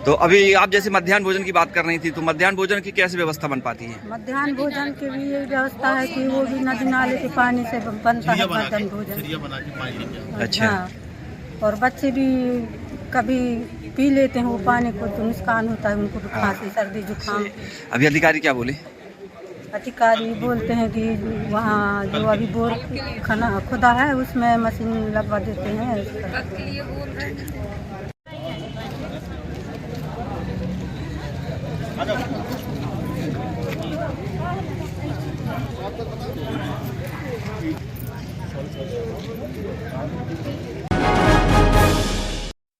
S11: तो अभी आप जैसे मध्याह्न भोजन की बात कर रही थी, तो मध्याह्न भोजन की कैसे व्यवस्था बन पाती है?
S13: मध्याह्न भोजन की भी ये व्यवस्था है कि वो भी नदी नाले के पानी से बनता है मध्याह्न भोजन।
S11: अच्छा।
S13: और बच्चे भी कभी पी लेते हैं वो पानी को, तो नुकसान होता है उनको, खांसी सर्दी जुकाम।
S11: अभी अधिकारी क्या बोले?
S13: अधिकारी बोलते हैं कि वहाँ जो अभी बोर खुदा है उसमें मशीन लगवा देते हैं।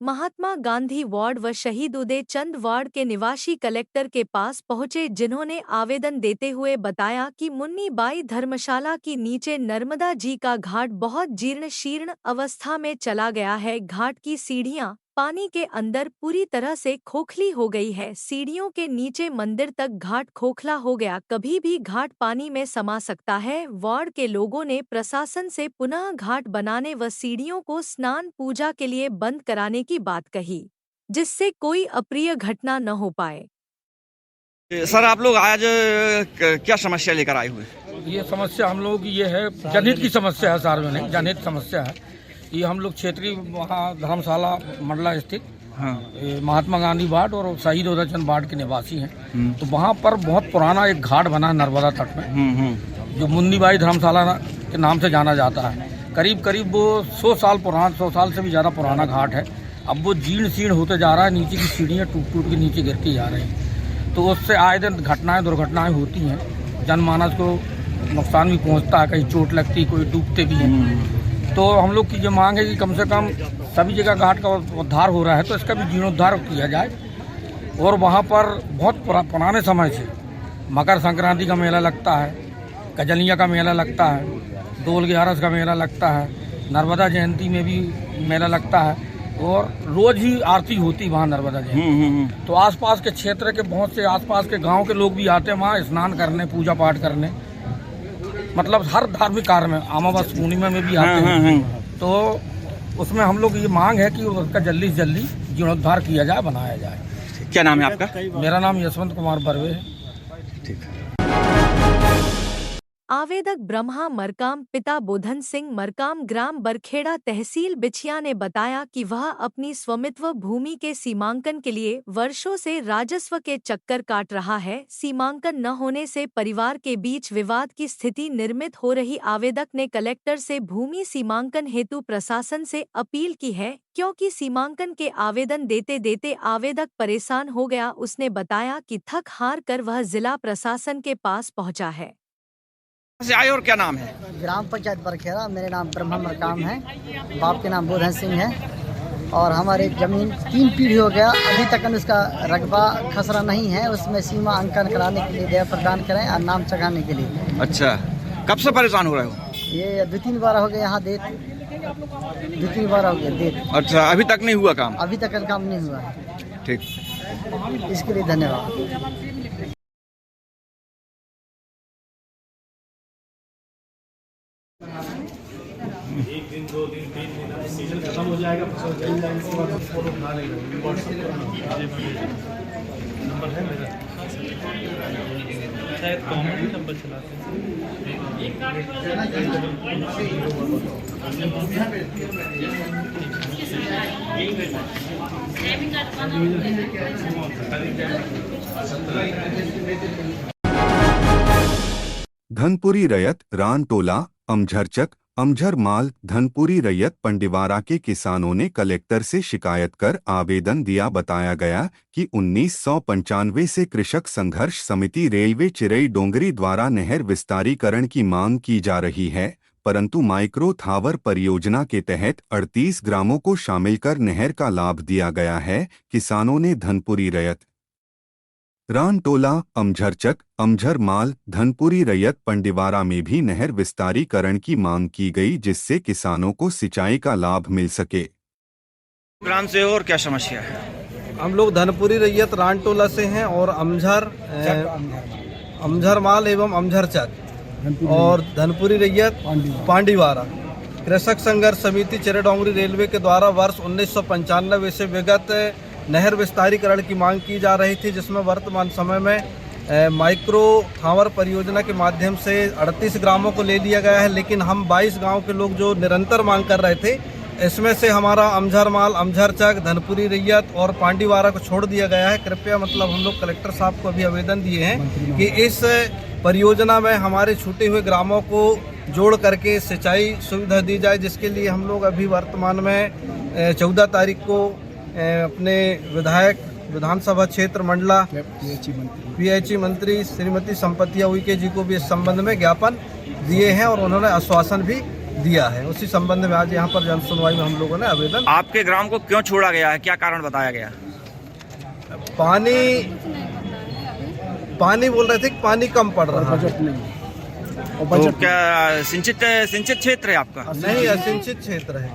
S3: महात्मा गांधी वार्ड व शहीद उदय चंद वार्ड के निवासी कलेक्टर के पास पहुंचे, जिन्होंने आवेदन देते हुए बताया कि मुन्नी बाई धर्मशाला की नीचे नर्मदा जी का घाट बहुत जीर्ण शीर्ण अवस्था में चला गया है। घाट की सीढ़ियां पानी के अंदर पूरी तरह से खोखली हो गई है। सीढ़ियों के नीचे मंदिर तक घाट खोखला हो गया, कभी भी घाट पानी में समा सकता है। वार्ड के लोगों ने प्रशासन से पुनः घाट बनाने व सीढ़ियों को स्नान पूजा के लिए बंद कराने की बात कही, जिससे कोई अप्रिय घटना न हो पाए।
S11: सर, आप लोग आज क्या समस्या लेकर आए हुए?
S14: ये समस्या हम लोगों की ये है, जनहित की समस्या है, सार्वजनिक जनहित समस्या है। ये हम लोग क्षेत्रीय वहाँ धर्मशाला मंडला स्थित महात्मा गांधी वार्ड और शहीद उदय चंद वार्ड के निवासी हैं। तो वहाँ पर बहुत पुराना एक घाट बना है नर्मदा तट में, जो मुन्नी बाई धर्मशाला के नाम से जाना जाता है। करीब वो 100 साल पुराना, 100 साल से भी ज़्यादा पुराना घाट है। अब वो जीर्ण शीर्ण होते जा रहा है, नीचे की सीढ़ियाँ टूट के नीचे गिरती जा रही हैं। तो उससे आए दिन दुर्घटनाएँ होती हैं, जनमानस को नुकसान भी पहुँचता है, कहीं चोट लगती, कोई डूबते भी हैं। तो हम लोग की जो मांग है कि कम से कम सभी जगह घाट का उद्धार हो रहा है, तो इसका भी जीर्णोद्धार किया जाए। और वहाँ पर बहुत पुराने समय से मकर संक्रांति का मेला लगता है, गजलिया का मेला लगता है, दोल 11 का मेला लगता है, नर्मदा जयंती में भी मेला लगता है और रोज ही आरती होती वहाँ नर्मदा जयंती। तो आसपास के क्षेत्र के बहुत से आसपास के गाँव के लोग भी आते हैं वहाँ स्नान करने, पूजा पाठ करने, मतलब हर धार्मिक कार्य में, अमावस पूर्णिमा में भी आते हैं। तो उसमें हम लोग ये मांग है कि उसका जल्दी से जल्दी जीर्णोद्धार किया जाए, बनाया जाए।
S11: क्या नाम है आपका?
S14: मेरा नाम यशवंत कुमार बर्वे है।
S11: ठीक है।
S3: आवेदक ब्रह्मा मरकाम पिता बोधन सिंह मरकाम ग्राम बरखेड़ा तहसील बिछिया ने बताया कि वह अपनी स्वामित्व भूमि के सीमांकन के लिए वर्षों से राजस्व के चक्कर काट रहा है। सीमांकन न होने से परिवार के बीच विवाद की स्थिति निर्मित हो रही। आवेदक ने कलेक्टर से भूमि सीमांकन हेतु प्रशासन से अपील की है, क्योंकि सीमांकन के आवेदन देते देते आवेदक परेशान हो गया। उसने बताया कि थक हार कर वह जिला प्रशासन के पास पहुंचा है।
S11: से आए और क्या नाम है?
S15: ग्राम पंचायत बरखेड़ा। मेरे नाम ब्रह्मा मरकाम है, बाप के नाम बोधन सिंह है। और हमारी जमीन 3 पीढ़ी हो गया, अभी तक उसका रकबा खसरा नहीं है। उसमें सीमा अंकन कराने के लिए दया प्रदान करें और नाम चढ़ाने के लिए।
S11: अच्छा, कब से परेशान हो रहे हो?
S15: ये 2-3 बार हो गया, यहाँ 2-3 बार हो गया डेट।
S11: अच्छा, अभी तक नहीं हुआ काम?
S15: अभी तक काम नहीं हुआ है।
S11: ठीक,
S15: इसके लिए धन्यवाद।
S4: 1 दिन 2 दिन 3 दिन अब सीजन खत्म हो जाएगा, फसल जल जाएगी, उसके बाद फोटो उठा लेंगे। व्हाट्सएप नंबर है मेरा, शायद कॉमेडी नंबर चलाते
S2: धनपुरी रैयत रानटोला अमझरचक अमझरमाल धनपुरी रैयत पंडिवारा के किसानों ने कलेक्टर से शिकायत कर आवेदन दिया। बताया गया कि 1995 से कृषक संघर्ष समिति रेलवे चिरई डोंगरी द्वारा नहर विस्तारीकरण की मांग की जा रही है, परंतु माइक्रो थावर परियोजना के तहत 38 ग्रामों को शामिल कर नहर का लाभ दिया गया है। किसानों ने धनपुरी रैयत रानटोला अमझरचक अमझरमाल धनपुरी रैयत पंडिवारा में भी नहर विस्तारीकरण की मांग की गई, जिससे किसानों को सिंचाई का लाभ मिल सके।
S11: ग्राम से और क्या समस्या है?
S16: हम लोग धनपुरी रैयत रानटोला से हैं और अमझरमाल एवं अमझरचक और धनपुरी रैयत पांडीवारा कृषक संघर्ष समिति चिरई डोंगरी रेलवे के द्वारा वर्ष 1995 से विगत नहर विस्तारीकरण की मांग की जा रही थी, जिसमें वर्तमान समय में माइक्रो थावर परियोजना के माध्यम से 38 ग्रामों को ले लिया गया है, लेकिन हम 22 गांव के लोग जो निरंतर मांग कर रहे थे, इसमें से हमारा अमझरमाल अमझरचक धनपुरी रैयत और पांडीवारा को छोड़ दिया गया है। कृपया हम लोग कलेक्टर साहब को अभी आवेदन दिए हैं कि इस परियोजना में हमारे छूटे हुए ग्रामों को जोड़ करके सिंचाई सुविधा दी जाए, जिसके लिए हम लोग अभी वर्तमान में 14 तारीख को अपने विधायक विधानसभा क्षेत्र मंडला पीएचई मंत्री श्रीमती संपतिया उइके जी को भी इस संबंध में ज्ञापन दिए हैं और उन्होंने आश्वासन भी दिया है। उसी संबंध में आज यहाँ पर जन सुनवाई में हम लोगों ने आवेदन।
S11: आपके ग्राम को क्यों छोड़ा गया है, क्या कारण बताया गया?
S16: पानी बोल रहे थे कि पानी कम पड़ रहा है।
S11: तो क्या सिंचित क्षेत्र है आपका?
S16: नहीं, असिंचित क्षेत्र है।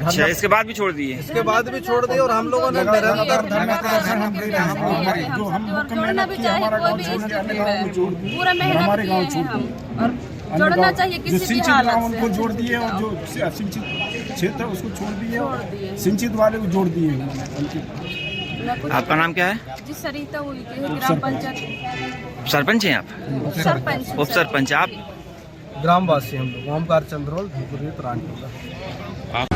S11: अच्छा, इसके बाद भी छोड़ दिए?
S16: इसके बाद भी छोड़ दिए और हम लोगों ने निरंतर
S17: जोड़ना चाहिए किसी भी हालत से।
S10: उनको जोड़ दिए और जो असिंचित क्षेत्र उसको छोड़ दिए और सिंचित वाले को जोड़ दिए।
S11: आपका नाम क्या है?
S17: जी सरिता उइके, ग्राम पंचायत
S11: सरपंच हैं आप?
S17: सरपंच
S11: उप सरपंच आप?
S16: ग्रामवासी हम लोग ओमकार चंद्रोल रानटोला।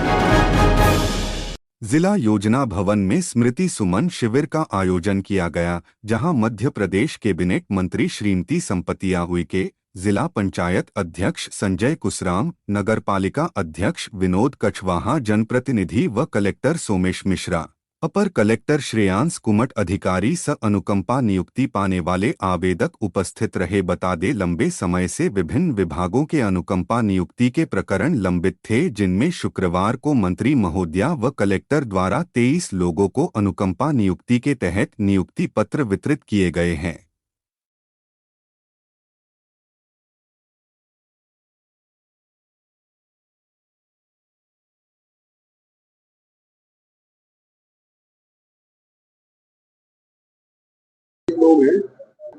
S2: जिला योजना भवन में स्मृति सुमन शिविर का आयोजन किया गया, जहां मध्य प्रदेश कैबिनेट मंत्री श्रीमती संपतिया उइके, जिला पंचायत अध्यक्ष संजय कुसराम, नगरपालिका अध्यक्ष विनोद कछवाहा, जनप्रतिनिधि व कलेक्टर सोमेश मिश्रा, अपर कलेक्टर श्रेयांश कुमट अधिकारी स अनुकंपा नियुक्ति पाने वाले आवेदक उपस्थित रहे। बता दे, लंबे समय से विभिन्न विभागों के अनुकंपा नियुक्ति के प्रकरण लंबित थे, जिनमें शुक्रवार को मंत्री महोदया व कलेक्टर द्वारा 23 लोगों को अनुकंपा नियुक्ति के तहत नियुक्ति पत्र वितरित किए गए हैं।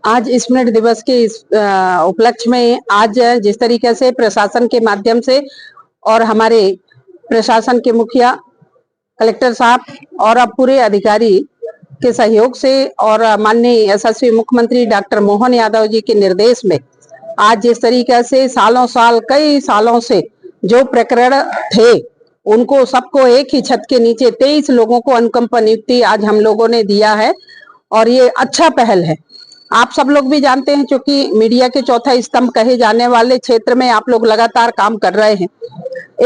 S18: आज स्मृति दिवस के इस उपलक्ष्य में आज जिस तरीके से प्रशासन के माध्यम से और हमारे प्रशासन के मुखिया कलेक्टर साहब और अब पूरे अधिकारी के सहयोग से और माननीय यशस्वी मुख्यमंत्री डॉक्टर मोहन यादव जी के निर्देश में आज जिस तरीके से कई सालों से जो प्रकरण थे उनको सबको एक ही छत के नीचे 23 लोगों को अनुकंपा नियुक्ति आज हम लोगों ने दिया है और ये अच्छा पहल है। आप सब लोग भी जानते हैं, क्योंकि मीडिया के चौथा स्तंभ कहे जाने वाले क्षेत्र में आप लोग लगातार काम कर रहे हैं।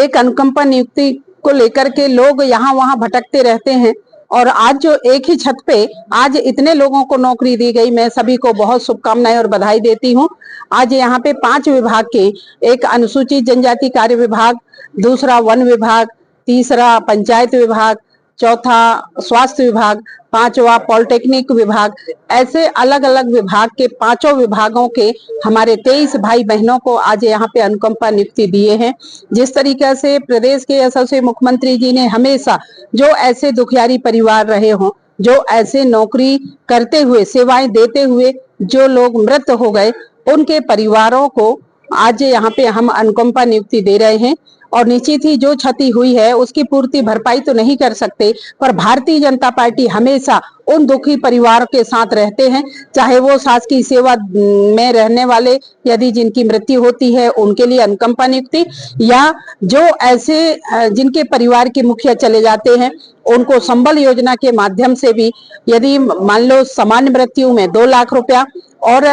S18: एक अनुकंपा नियुक्ति को लेकर के लोग यहाँ वहाँ भटकते रहते हैं और आज जो एक ही छत पे आज इतने लोगों को नौकरी दी गई, मैं सभी को बहुत शुभकामनाएं और बधाई देती हूँ। आज यहाँ पे 5 विभाग के, एक अनुसूचित जनजाति कार्य विभाग, दूसरा वन विभाग, तीसरा पंचायत विभाग, चौथा स्वास्थ्य विभाग, 5वां पॉलिटेक्निक विभाग, ऐसे अलग अलग विभाग के 5 विभागों के हमारे 23 भाई बहनों को आज यहाँ पे अनुकंपा नियुक्ति दिए हैं। जिस तरीके से प्रदेश के यशस्वी मुख्यमंत्री जी ने हमेशा जो ऐसे दुखियारी परिवार रहे हों, जो ऐसे नौकरी करते हुए सेवाएं देते हुए जो लोग मृत हो गए, उनके परिवारों को आज यहाँ पे हम अनुकंपा नियुक्ति दे रहे हैं। और निश्चित ही जो क्षति हुई है उसकी पूर्ति भरपाई तो नहीं कर सकते, पर भारतीय जनता पार्टी हमेशा उन दुखी परिवारों के साथ रहते हैं, चाहे वो शासकीय सेवा में रहने वाले यदि जिनकी मृत्यु होती है उनके लिए अनुकंपा नियुक्ति, या जो ऐसे जिनके परिवार के मुखिया चले जाते हैं उनको संबल योजना के माध्यम से भी यदि मान लो सामान्य मृत्यु में 2 लाख रुपया और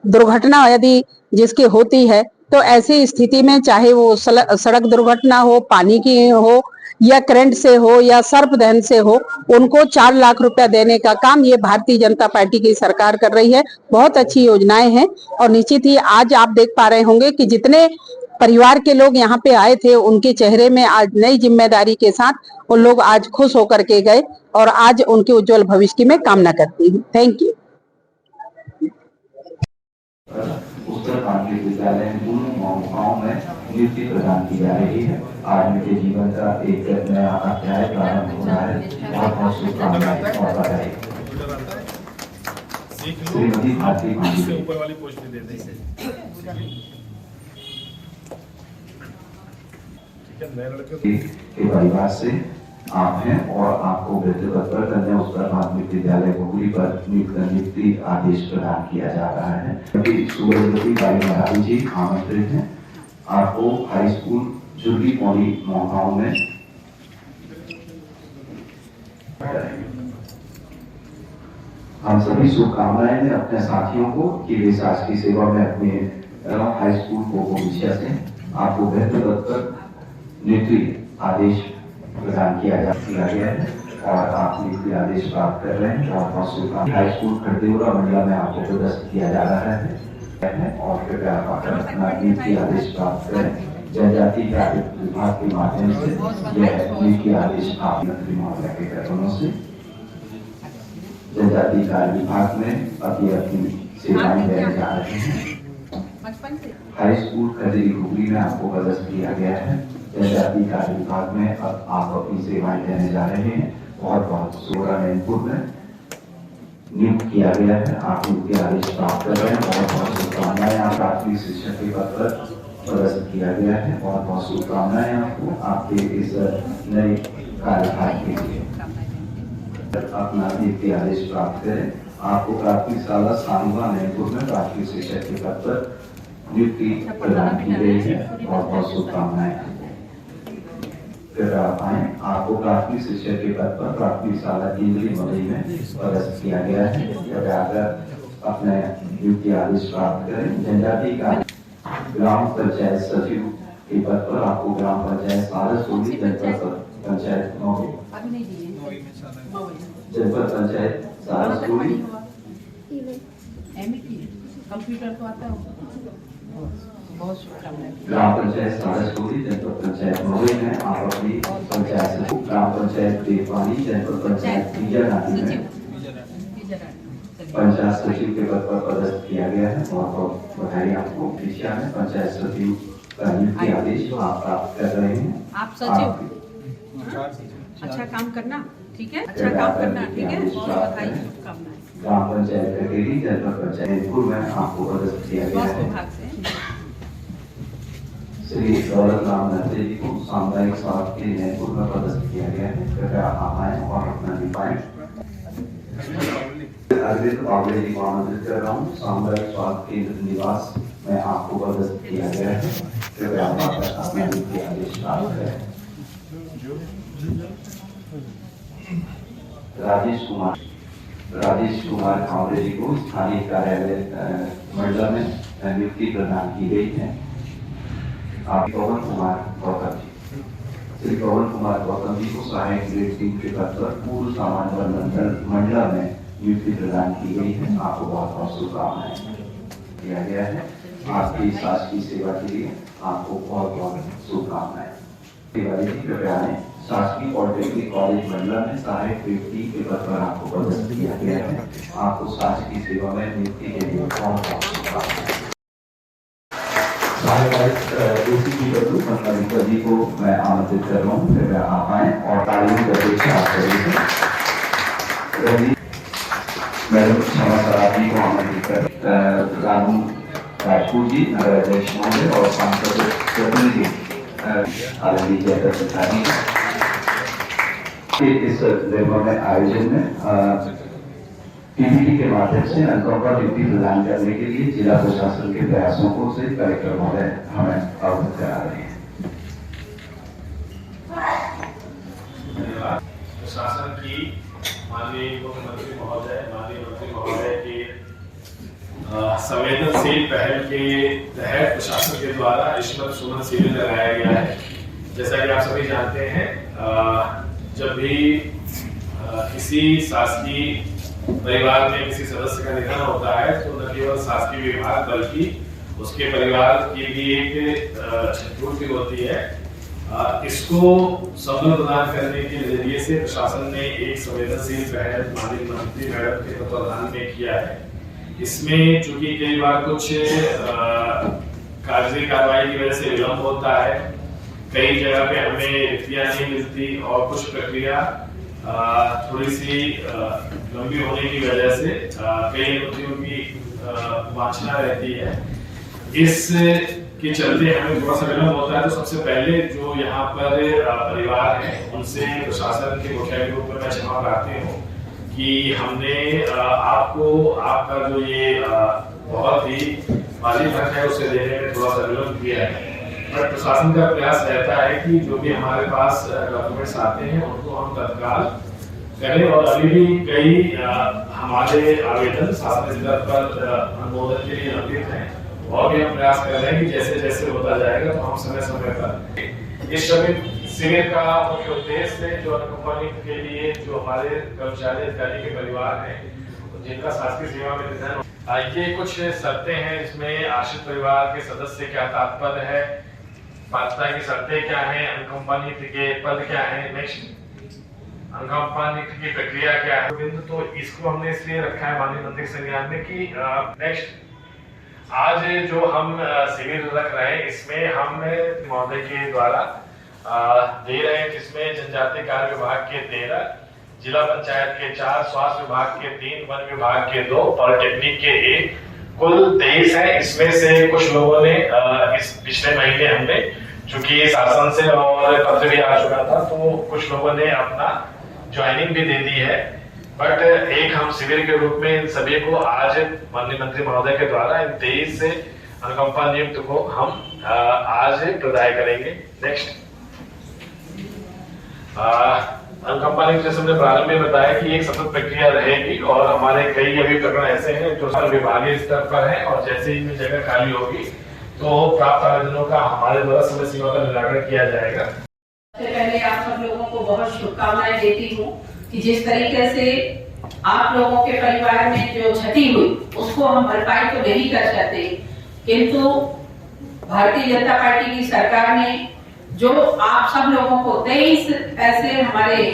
S18: दुर्घटना यदि जिसकी होती है, तो ऐसी स्थिति में चाहे वो सड़क दुर्घटना हो, पानी की हो, या करंट से हो, या सर्पदहन से हो, उनको 4 लाख रुपया देने का काम ये भारतीय जनता पार्टी की सरकार कर रही है। बहुत अच्छी योजनाएं हैं और निश्चित ही आज आप देख पा रहे होंगे कि जितने परिवार के लोग यहाँ पे आए थे, उनके चेहरे में आज नई जिम्मेदारी के साथ उन लोग आज खुश होकर के गए और आज उनके उज्जवल भविष्य की मैं कामना करती हूँ। Thank you.
S7: उत्तर माध्यमिक विद्यालय गाँव में नियुक्ति प्रदान की जा रही है। आज उनके जीवन का एक नया अध्याय प्रारंभ हो रहा है। बहुत बहुत शुभकामनाएं और बधाई। श्रीमती भारती पांडे
S4: ऊपर वाली पोस्ट भी दे देंगे
S7: के परिवार से आप हैं और आपको व्यक्तिगत पर कन्या उत्तर माध्यमिक विद्यालय गोगरी पर नियुक्ति आदेश प्रदान किया जा रहा है। सूरजवती बाई महाराज जी आमंत्रित हैं। आपको हाई स्कूल जुर्गी पौड़ी मोहगांव में हम सभी शुभकामनाएं दें अपने साथियों को कि वे समाज की सेवा में अपने हाई स्कूल गोगोबिछिया से आपको व्यक्तिगत पर नियुक्ति आदेश प्रदान किया गया है और आप नियुक्ति आदेश प्राप्त कर रहे हैं। बहुत बहुत शुभकामनाएं। हाई स्कूल खरदेवरा मंडला में आपको प्रदर्शित किया जा रहा है और कृपया आप अपना नियुक्ति आदेश प्राप्त करें। जनजाति कार्य विभाग के माध्यम से यह नियुक्ति आदेश आप मंत्री महोदय के कदमों से जनजाति कार्य विभाग में अपनी सेवाएं देने जा रहे हैं। हाई स्कूल खरदेरी हुगली में आपको प्रदर्शित किया गया है। जनजाति कार्य विभाग में अब आप अपनी सेवाएं देने जा रहे हैं। बहुत बहुत सोरा नैनपुर में नियुक्त किया गया है। आप नियुक्ति आदेश प्राप्त कर रहे हैं। बहुत बहुत शुभकामनाएं। आप प्राथमिक शिक्षक के पद पर प्रदर्शित किया गया है। बहुत बहुत शुभकामनाएं आपको आपके इस नए कार्यभार के लिए। अपना नियुक्ति आदेश प्राप्त करें। आपको प्राथमिक शाला सानुवा नैनपुर में प्राथमिक शिक्षक के पद पर नियुक्ति प्रदान की गई है। बहुत बहुत शुभकामनाएं। फिर आप आए। आपको प्राथमिक शिक्षक के पद पर प्राथमिक शाला केंद्रीय मदई में प्रदर्शित किया गया है। कृपया अपने नियुक्ति आदेश प्राप्त करें। जनजाति का ग्राम पंचायत सचिव के पद पर आपको ग्राम पंचायत सारसोली, जनपद पंचायत जनपद पंचायत सारसोली
S8: कंप्यूटर तो आता है।
S7: ग्राम पंचायत सारसोली, जनपद पंचायत महुई में आप अपनी पंचायत सचिव, ग्राम पंचायत देवपानी, जनपद पंचायत बीजारानी में पंचायत सचिव के पद पर प्रदर्शित किया गया है। बहुत बहुत बधाई आपको। दिशा में पंचायत सचिव का नियुक्ति आदेश आप प्राप्त कर रहे हैं।
S8: आप सचिव अच्छा काम करना, ठीक है, अच्छा काम करना, ठीक है, और बधाई शुभकामनाएं।
S7: ग्राम पंचायत कटेरी, जनपद पंचायत में आपको प्रदर्शित किया गया है। श्री दौलत राम नंदे जी को सामुदायिक स्वास्थ्य के नैनपुर में प्रदर्शित किया गया है। कृपया आप आए और अपना निभाएं। अरविंद बाबले जी को आमंत्रित कर रहा हूँ। सामुदायिक स्वास्थ्य केंद्र निवास में आपको प्रदर्शित किया गया है। कृपया आप अपना नियुक्ति आदेश प्राप्त करें। राजेश कुमार कांवरे जी को स्थानीय कार्यालय मंडला में नियुक्ति प्रदान की गई है। आप पवन कुमार गौतम जी, श्री पवन कुमार गौतम जी को सहायक ग्रेड 3 के पद पर पूर्व सामान्य मंडला में नियुक्ति प्रदान की गई है। आपको बहुत बहुत शुभकामनाएं दिया गया है। आपकी शासकीय सेवा के लिए आपको बहुत बहुत शुभकामनाएं। तिवारी जी कृपया शासकीय पॉलिटेक्निक कॉलेज मंडला में सहायक ग्रेड 3 के पद पर आपको प्रदर्शित किया गया है। आपको शासकीय सेवा में नियुक्ति के लिए बहुत बहुत शुभकामनाएं। जी को मैं आमंत्रित कर रहा हूँ। कृपया आप आए और तालीम की अपेक्षा आप करेंगे। मैडम क्षमा सराफ जी को आमंत्रित कर रानू राजपूत जी, नगर अध्यक्ष महोदय और सांसद प्रतिनिधि आदरणीय जयप्रकाश प्रसाद जी इस निर्भर में आयोजन में पीपीटी के माध्यम से अंकों पर नियुक्ति प्रदान करने के लिए जिला प्रशासन के प्रयासों को से कलेक्टर महोदय हमें अवगत करा रहे हैं।
S4: प्रशासन की माननीय मुख्यमंत्री महोदय, माननीय मंत्री महोदय के संवेदनशील पहल के तहत प्रशासन के द्वारा रिश्वत सुमन शिविर लगाया गया है। जैसा कि आप सभी जानते हैं, जब भी किसी शासकीय परिवार में किसी सदस्य का निधन होता है तो न केवल शासकीय विभाग बल्कि उसके परिवार की भी एक क्षतिपूर्ति होती है। इसको सबल प्रदान करने के नजरिए से प्रशासन ने एक संवेदनशील पहल माननीय मंत्री मैडम के तत्वाधान में किया है। इसमें चूंकि कई बार कुछ कागजी कार्रवाई की वजह से विलम्ब होता है, कई जगह पे हमें रिक्तियां नहीं मिलती और कुछ प्रक्रिया थोड़ी सी लंबी होने की वजह से कई अनुमतियों की वांछना रहती है। इस के चलते हमें थोड़ा सा विलम्ब होता है। तो सबसे पहले जो यहाँ पर परिवार है उनसे प्रशासन के मुखिया के रूप में मैं क्षमा प्रार्थी हूँ कि हमने आपको आपका जो ये बहुत ही माली हक है उसे देने में थोड़ा सा विलम्ब किया है। बट प्रशासन का प्रयास रहता है कि जो भी हमारे पास डॉक्यूमेंट्स आते हैं उनको हम तत्काल करें और अभी भी कई हमारे आवेदन शासन स्तर पर अनुमोदन के लिए लंबित हैं और भी हम प्रयास कर रहे हैं कि जैसे जैसे होता जाएगा तो हम समय समय पर इस शिविर का मुख्य उद्देश्य जो कंपनी के लिए जो हमारे कर्मचारी अधिकारी के परिवार हैं जिनका शासकीय सेवा में निधन, ये कुछ शर्तें हैं जिसमें आश्रित परिवार के सदस्य क्या तात्पर्य है, पात्रता की शर्तें क्या है, अनुकंपा के पद क्या है, नेक्स्ट अनुकंपा की प्रक्रिया क्या है। तो इसको हमने इसलिए रखा है माननीय मंत्री संज्ञान में कि नेक्स्ट आज जो हम शिविर रख रहे हैं इसमें हम महोदय के द्वारा दे रहे हैं, जिसमें जनजातीय कार्य विभाग के 13, जिला पंचायत के 4, स्वास्थ्य विभाग के 3, वन विभाग के 2, पॉलिटेक्निक के 1, कुल 23 है। इसमें से कुछ लोगों ने इस पिछले महीने हमने चूंकि शासन से और पत्र भी आ चुका था तो कुछ लोगों ने अपना ज्वाइनिंग भी दे दी है। बट एक हम शिविर के रूप में इन सभी को आज माननीय मंत्री महोदय के द्वारा इन 23 से अनुकंपा नियुक्त को हम आज प्रदाय करेंगे। नेक्स्ट अनुकंपा नियुक्त जैसे हमने प्रारंभ में बताया कि एक सतत प्रक्रिया रहेगी और हमारे कई अभी प्रकरण ऐसे हैं जो विभागीय स्तर पर है और जैसे ही जगह खाली होगी तो प्राप्त आवेदनों का हमारे द्वारा समय सीमा का निराकरण किया जाएगा।
S8: सबसे पहले आप सब लोगों को बहुत शुभकामनाएं देती हूँ कि जिस तरीके से आप लोगों के परिवार में जो क्षति हुई उसको हम भरपाई तो नहीं कर सकते, किंतु भारतीय जनता पार्टी की सरकार ने जो आप सब लोगों को 23 ऐसे हमारे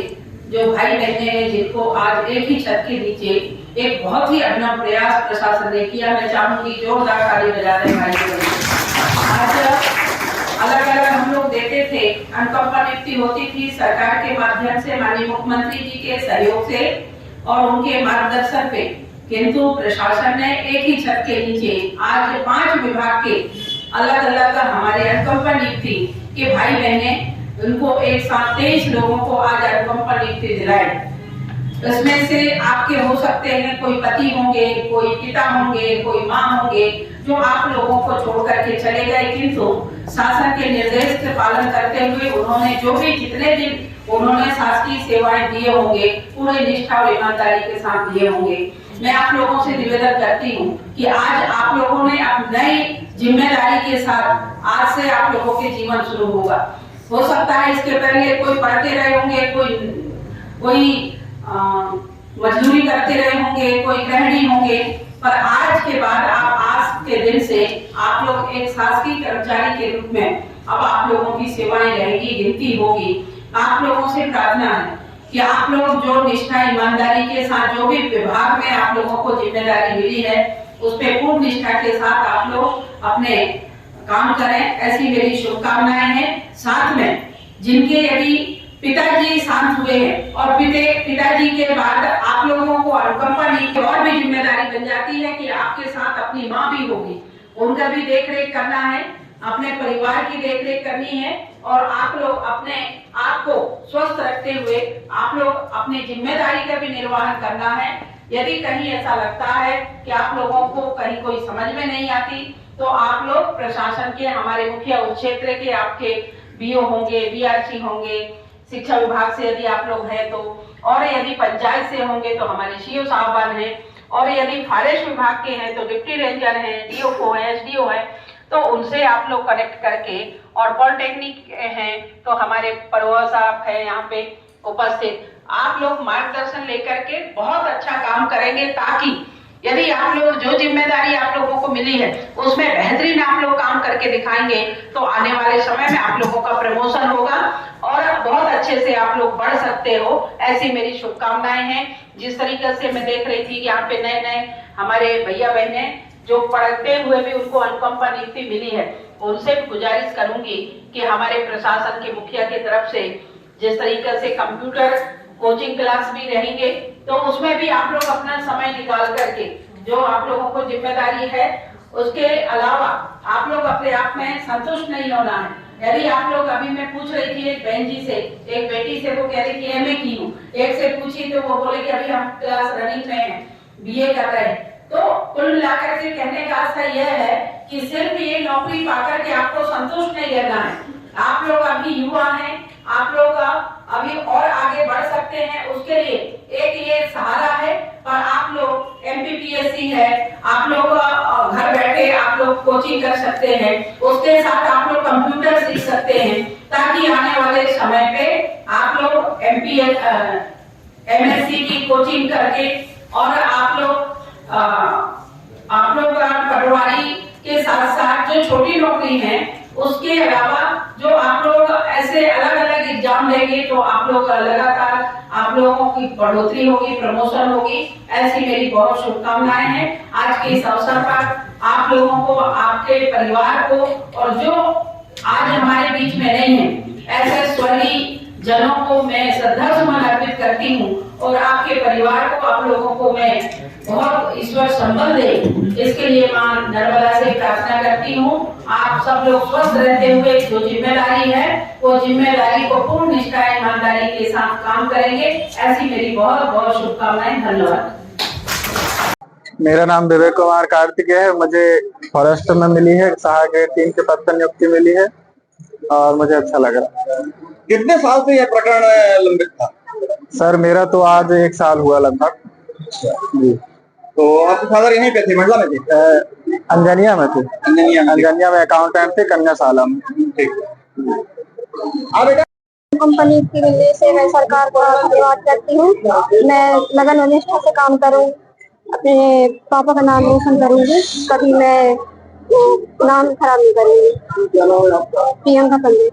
S8: जो भाई बहने हैं जिनको आज एक ही छत के नीचे एक बहुत ही अभिनव प्रयास प्रशासन ने किया। मैं चाहूंगी जोरदार ताली बजा दें भाई बहनों। आज अलग अलग हम लोग देते थे, अनुकंपा नियुक्ति होती थी सरकार के माध्यम से माननीय मुख्यमंत्री जी के सहयोग से और उनके मार्गदर्शन पे, किंतु प्रशासन ने एक ही छत के नीचे आज 5 विभाग के अलग अलग हमारे अनुकंपा नियुक्ति के भाई बहने उनको एक साथ 23 लोगों को आज अनुकंपा नियुक्ति दिलाई। इसमें से आपके हो सकते हैं कोई पति होंगे, कोई पिता होंगे, कोई माँ होंगे जो आप लोगों को छोड़ करके चले गए, किंतु शासन के निर्देश के पालन करते हुए उन्होंने जो भी जितने दिन उन्होंने शासकीय सेवाएं दिए होंगे पूरे निष्ठा और ईमानदारी के साथ दिए होंगे। मैं आप लोगों से निवेदन करती हूँ कि आज आप लोगों ने अब नई जिम्मेदारी के साथ आज से आप लोगों के जीवन शुरू होगा। हो सकता है इसके पहले कोई पढ़ते रहे होंगे, कोई मजदूरी करते रहे होंगे, कोई गृहिणी होंगे, पर आज के बाद आज के दिन से आप लोग एक शासकीय कर्मचारी के रूप में अब आप लोगों की सेवाएं रहेगी, गिनती होगी। आप लोगों से प्रार्थना है कि आप लोग जो निष्ठा ईमानदारी के साथ जो भी विभाग में आप लोगों को जिम्मेदारी मिली है उस पे पूर्ण निष्ठा के साथ आप लोग अपने काम करें, ऐसी मेरी शुभकामनाएं हैं। साथ में जिनके यदि पिताजी शांत हुए हैं और पिताजी के बाद आप लोगों को अनुकंपा की और भी जिम्मेदारी बन जाती है कि आपके साथ अपनी माँ भी होगी, उनका भी देखरेख करना है, अपने परिवार की देखरेख करनी है और आप लोग अपने आप को स्वस्थ रखते हुए आप लोग अपनी जिम्मेदारी का भी निर्वहन करना है। यदि कहीं ऐसा लगता है कि आप लोगों को कहीं कोई समझ में नहीं आती तो आप लोग प्रशासन के हमारे मुखिया उस क्षेत्र के आपके बीओ होंगे, बीआरसी होंगे, शिक्षा विभाग से यदि आप लोग हैं तो, और यदि पंचायत से होंगे तो हमारे सीओ साहबान हैं, और यदि फॉरेस्ट विभाग के हैं तो डिप्टी रेंजर हैं, डीओ है, एसडीओ है, तो उनसे आप लोग कनेक्ट करके, और पॉलिटेक्निक हैं तो हमारे परोहा साहब है यहाँ पे उपस्थित, आप लोग मार्गदर्शन लेकर के बहुत अच्छा काम करेंगे, ताकि यदि आप लोग जो जिम्मेदारी आप लोगों को मिली है उसमें बेहतरीन आप लोग काम करके दिखाएंगे तो आने वाले समय में आप लोगों का प्रमोशन होगा और बहुत अच्छे से आप लोग बढ़ सकते हो, ऐसी मेरी शुभकामनाएं हैं। जिस तरीके से मैं देख रही थी यहाँ पे नए नए हमारे भैया बहने जो पढ़ते हुए भी उनको अनुकंपा नियुक्ति मिली है, उनसे भी गुजारिश करूंगी कि हमारे प्रशासन के मुखिया की तरफ से जिस तरीके से कंप्यूटर कोचिंग क्लास भी रहेंगे तो उसमें भी आप लोग अपना समय निकाल करके जो आप लोगों को जिम्मेदारी है, उसके अलावा आप लोग अपने आप में संतुष्ट नहीं होना है। यदि आप लोग, अभी मैं पूछ रही थी एक बहन जी से, एक बेटी से, वो कह रही कि एमए की हूँ, एक से पूछी तो वो बोले कि अभी हम क्लास रनिंग में हैं, बीए कर रहे हैं। तो कुल मिलाकर के कहने का अर्थ यह है कि सिर्फ ये नौकरी पाकर के आपको संतुष्ट नहीं रहना है। आप लोग अभी युवा हैं, आप लोग अभी और आगे बढ़ सकते हैं, उसके लिए एक ये सहारा है। और आप लोग एमपीपीएससी है, आप लोग घर बैठे आप लोग कोचिंग कर सकते हैं, उसके साथ आप लोग कंप्यूटर सीख सकते हैं, ताकि आने वाले समय पे आप लोग एमएससी की कोचिंग करके और आप लोग पटवारी के साथ साथ जो छोटी नौकरी है उसके अलावा जो आप लोग ऐसे अलग अलग एग्जाम देंगे तो आप लोग लगातार आप लोगों की बढ़ोतरी होगी, प्रमोशन होगी, ऐसी मेरी बहुत शुभकामनाएं हैं। आज के इस अवसर पर आप लोगों को, आपके परिवार को और जो आज हमारे बीच में नहीं है ऐसे स्वर्गीय जनों को मैं श्रद्धासुमन अर्पित करती हूँ और आपके परिवार को, आप लोगों को मैं बहुत ईश्वर संबल दे, इसके लिए मां नर्मदा से प्रार्थना करती हूँ। आप सब लोग स्वस्थ रहते हुए जो जिम्मेदारी है वो जिम्मेदारी को पूर्ण निष्ठा ईमानदारी के साथ काम करेंगे, ऐसी मेरी बहुत बहुत शुभकामनाएं। धन्यवाद।
S19: मेरा नाम विवेक कुमार कार्तिकेय है। मुझे फॉरेस्ट में मिली है, सहायक ग्रेड 3 के पद पर नियुक्ति मिली है और मुझे अच्छा लग रहा है।
S11: कितने साल से यह प्रकरण लंबित था?
S19: सर मेरा तो आज 1 साल हुआ लगभग। जी।
S11: तो आपके फादर यहीं पे थे, मंडला में थे?
S19: अंजनिया में थे। अंजनिया में अकाउंटेंट थे, कन्याशाला में।
S11: ठीक।
S20: कंपनी की मिलने से मैं सरकार को धन्यवाद करती हूँ। मैं लगन और निष्ठा से काम करूँ, अपने पापा का नाम रोशन करूँगी, कभी मैं नाम खराब नहीं करूँगी। प्रियंका पंडित।